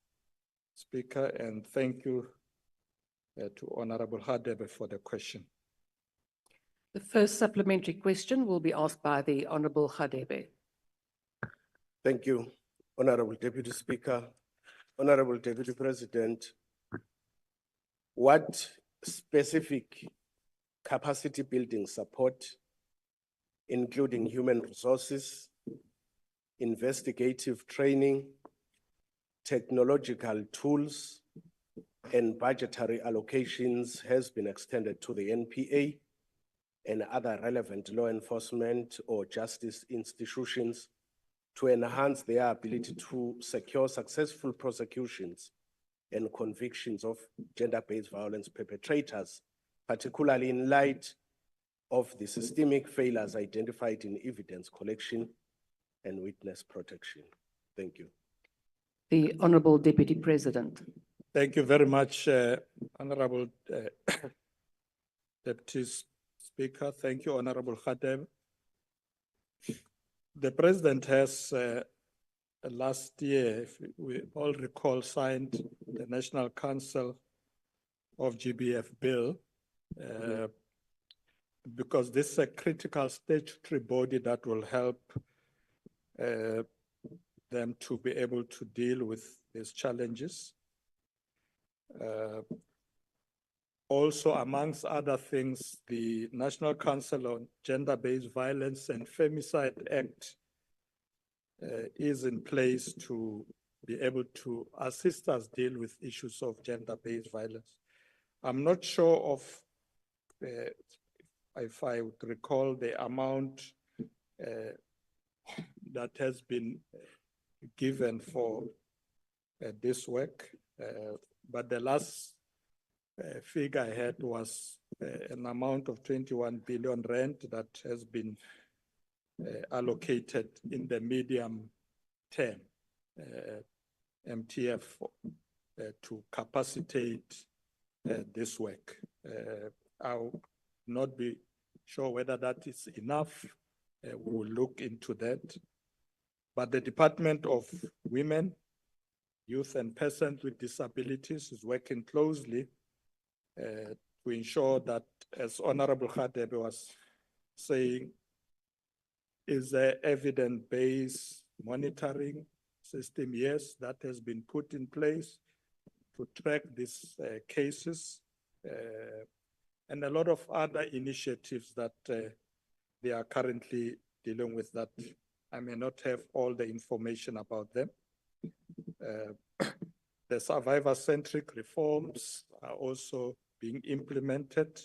Speaker, and thank you to Honorable Hadebe for the question. The first supplementary question will be asked by the Honorable Hadebe. Thank you, Honorable Deputy Speaker. Honorable Deputy President, what specific capacity building support, including human resources, investigative training, technological tools, and budgetary allocations has been extended to the NPA and other relevant law enforcement or justice institutions to enhance their ability to secure successful prosecutions and convictions of gender-based violence perpetrators, particularly in light of the systemic failures identified in evidence collection and witness protection. Thank you. The Honourable Deputy President. Thank you very much, Honorable Deputy Speaker. Thank you, Honorable Khatib. The President has last year, if we all recall, signed the National Council of GBF bill because this is a critical statutory body that will help them to be able to deal with these challenges. Also, amongst other things, the National Council on Gender-Based Violence and Femicide Act is in place to be able to assist us deal with issues of gender-based violence. I'm not sure of, if I would recall the amount that has been given for this work, but the last figure I had was an amount of 21 billion rand that has been allocated in the medium term, MTF, to capacitate this work. I'll not be sure whether that is enough. We will look into that. But the Department of Women, Youth and Persons with Disabilities is working closely to ensure that, as Honorable Khatib was saying, is there evidence-based monitoring system? Yes, that has been put in place to track these cases and a lot of other initiatives that they are currently dealing with that I may not have all the information about them. The survivor-centric reforms are also being implemented.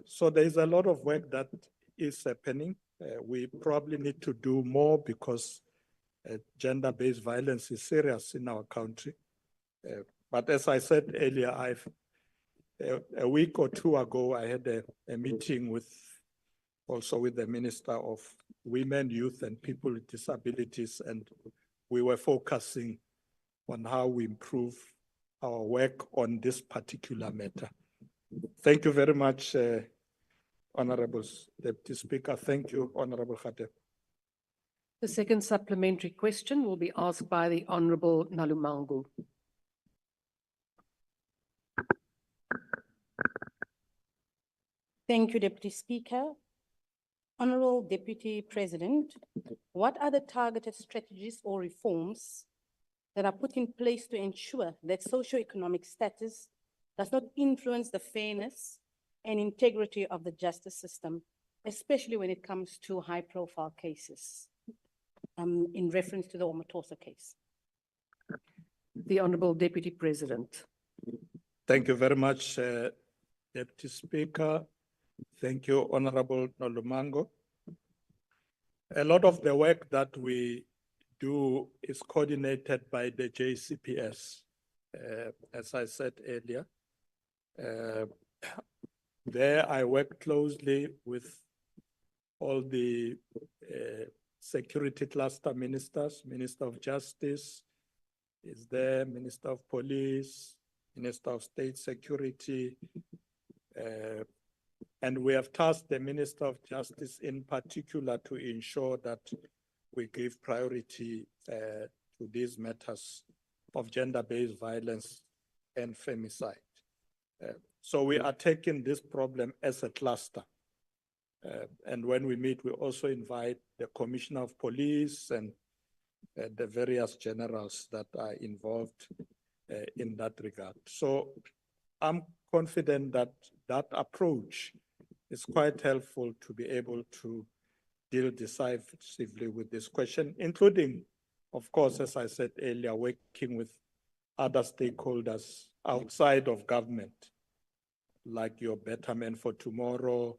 So there's a lot of work that is happening. We probably need to do more because gender-based violence is serious in our country. But as I said earlier, a week or two ago, I had a meeting with the Minister of Women, Youth and People with Disabilities, and we were focusing on how we improve our work on this particular matter. Thank you very much, Honorable Deputy Speaker. Thank you, Honorable Khatib. The second supplementary question will be asked by the Honourable Nalumangu. Thank you, Deputy Speaker. Honourable Deputy President, what are the targeted strategies or reforms that are put in place to ensure that socioeconomic status does not influence the fairness and integrity of the justice system, especially when it comes to high-profile cases, in reference to the Omatosa case? The Honourable Deputy President. Thank you very much, Deputy Speaker. Thank you, Honorable Nalumango. A lot of the work that we do is coordinated by the JCPS, as I said earlier. There I work closely with all the security cluster ministers. Minister of Justice is there, Minister of Police, Minister of State Security, and we have tasked the Minister of Justice in particular to ensure that we give priority to these matters of gender-based violence and femicide. So we are taking this problem as a cluster. And when we meet, we also invite the Commissioner of Police and the various generals that are involved in that regard. So I'm confident that that approach is quite helpful to be able to deal decisively with this question, including, of course, as I said earlier, working with other stakeholders outside of government, like your Betterment for Tomorrow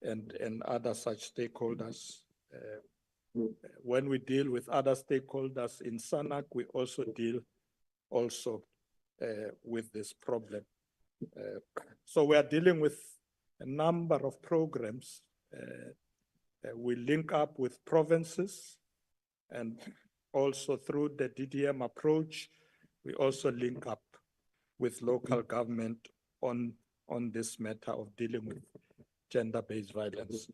and other such stakeholders. When we deal with other stakeholders in SANAC, we also deal with this problem. So we are dealing with a number of programs. We link up with provinces, and also through the DDM approach, we also link up with local government on this matter of dealing with gender-based violence.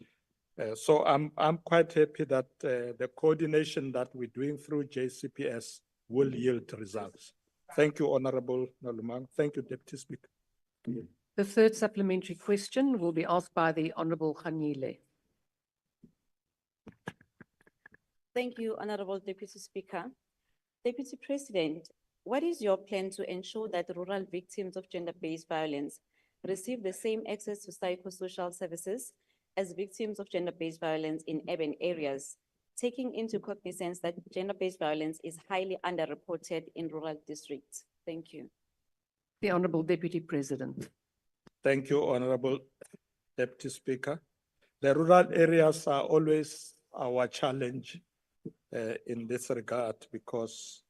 So I'm quite happy that the coordination that we're doing through JCPS will yield results. Thank you, Honorable Nolumang. Thank you, Deputy Speaker. The third supplementary question will be asked by the Honorable Khanyile. Thank you, Honorable Deputy Speaker. Deputy President, what is your plan to ensure that rural victims of gender-based violence receive the same access to psychosocial services as victims of gender-based violence in urban areas, taking into cognizance that gender-based violence is highly underreported in rural districts? Thank you. The Honorable Deputy President. Thank you, Honorable Deputy Speaker. The rural areas are always our challenge in this regard because,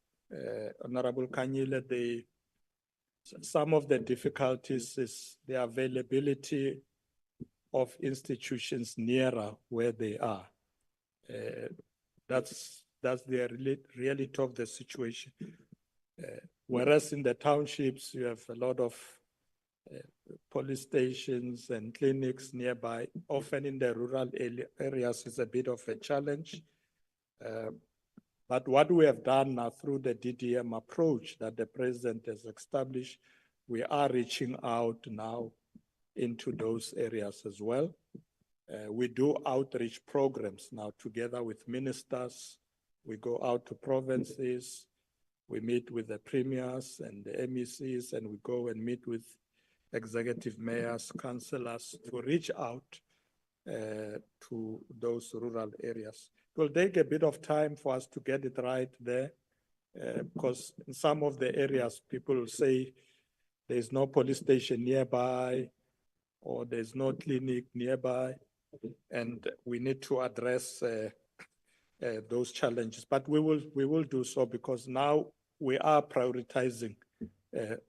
Honorable Khanyile, some of the difficulties is the availability of institutions nearer where they are. That's the reality of the situation. Whereas in the townships, you have a lot of police stations and clinics nearby. Often in the rural areas, it's a bit of a challenge. But what we have done now through the DDM approach that the President has established, we are reaching out now into those areas as well. We do outreach programs now together with ministers. We go out to provinces, we meet with the premiers and the MECs, and we go and meet with executive mayors, councillors to reach out to those rural areas. It will take a bit of time for us to get it right there because in some of the areas, people say there's no police station nearby or there's no clinic nearby, and we need to address those challenges. But we will do so because now we are prioritizing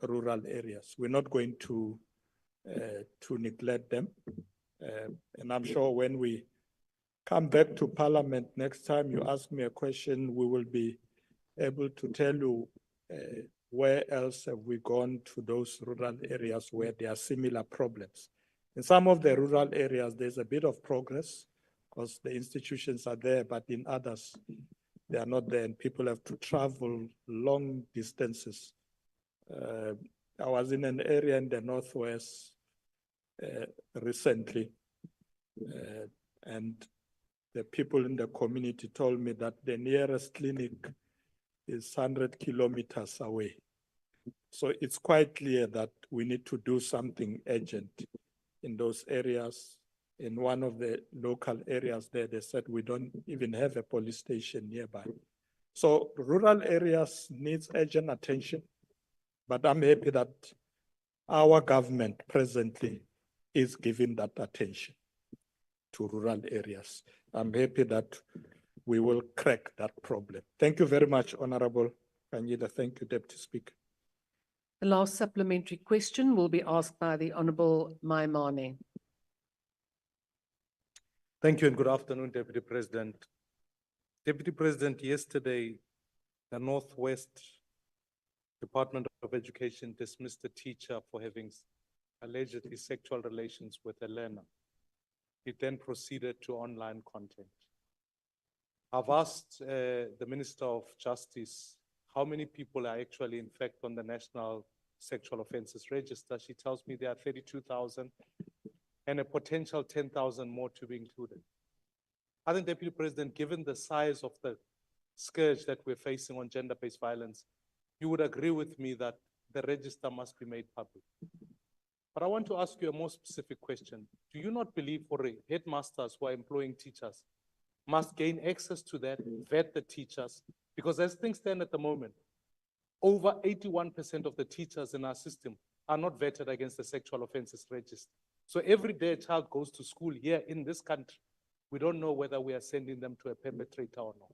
rural areas. We're not going to neglect them. And I'm sure when we come back to Parliament next time you ask me a question, we will be able to tell you where else have we gone to those rural areas where there are similar problems. In some of the rural areas, there's a bit of progress because the institutions are there, but in others, they are not there and people have to travel long distances. I was in an area in the Northwest recently, and the people in the community told me that the nearest clinic is 100 kilometers away. So it's quite clear that we need to do something urgent in those areas. In one of the local areas there, they said we don't even have a police station nearby. So rural areas needs urgent attention, but I'm happy that our government presently is giving that attention to rural areas. I'm happy that we will crack that problem. Thank you very much, Honorable Khanyile. Thank you, Deputy Speaker. The last supplementary question will be asked by the Honorable Maimane. Thank you and good afternoon, Deputy President. Deputy President, yesterday, the Northwest Department of Education dismissed a teacher for having allegedly sexual relations with a learner. It then proceeded to online content. I've asked the Minister of Justice how many people are actually in fact on the National Sexual Offences Register. She tells me there are 32,000 and a potential 10,000 more to be included. I think, Deputy President, given the size of the scourge that we're facing on gender-based violence, you would agree with me that the register must be made public. But I want to ask you a more specific question. Do you not believe for headmasters who are employing teachers must gain access to that, vet the teachers? Because as things stand at the moment, over 81% of the teachers in our system are not vetted against the sexual offences register. So every day a child goes to school here in this country, we don't know whether we are sending them to a perpetrator or not.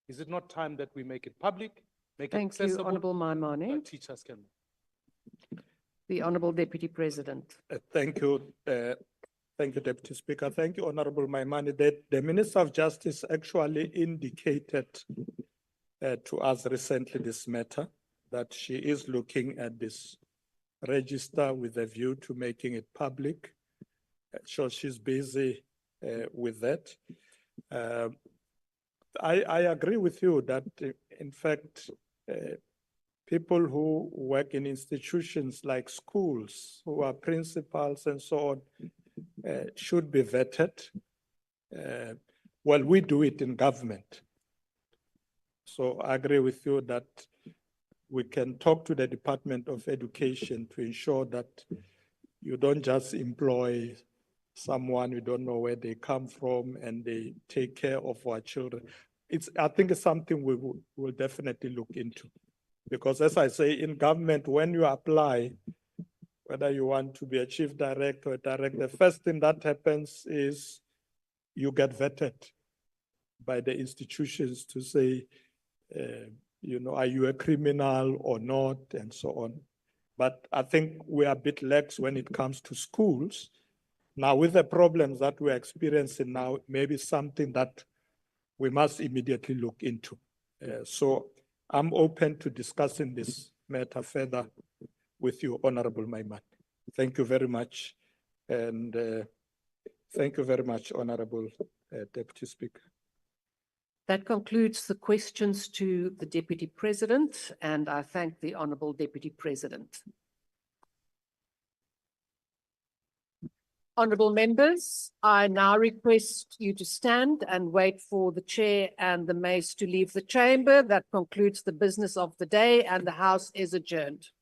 Is it not time that we make it public, make it Thank you, accessible? Honourable Maimane. that Teachers can. The Honourable Deputy President. Thank you, Deputy Speaker. Thank you, Honorable Maimane. The Minister of Justice actually indicated to us recently this matter, that she is looking at this register with a view to making it public. So she's busy with that. I agree with you that, in fact, people who work in institutions like schools, who are principals and so on, should be vetted. Well, we do it in government. So I agree with you that we can talk to the Department of Education to ensure that you don't just employ someone, you don't know where they come from, and they take care of our children. I think it's something we will definitely look into. Because as I say, in government, when you apply, whether you want to be a chief director or a director, the first thing that happens is you get vetted by the institutions to say, are you a criminal or not, and so on. But I think we are a bit lax when it comes to schools. Now, with the problems that we're experiencing now, maybe something that we must immediately look into. So I'm open to discussing this matter further with you, Honorable Maimane. Thank you very much. And thank you very much, Honorable Deputy Speaker. That concludes the questions to the Deputy President, and I thank the Honourable Deputy President. Honourable members, I now request you to stand and wait for the Chair and the Mace to leave the chamber. That concludes the business of the day, and the House is adjourned.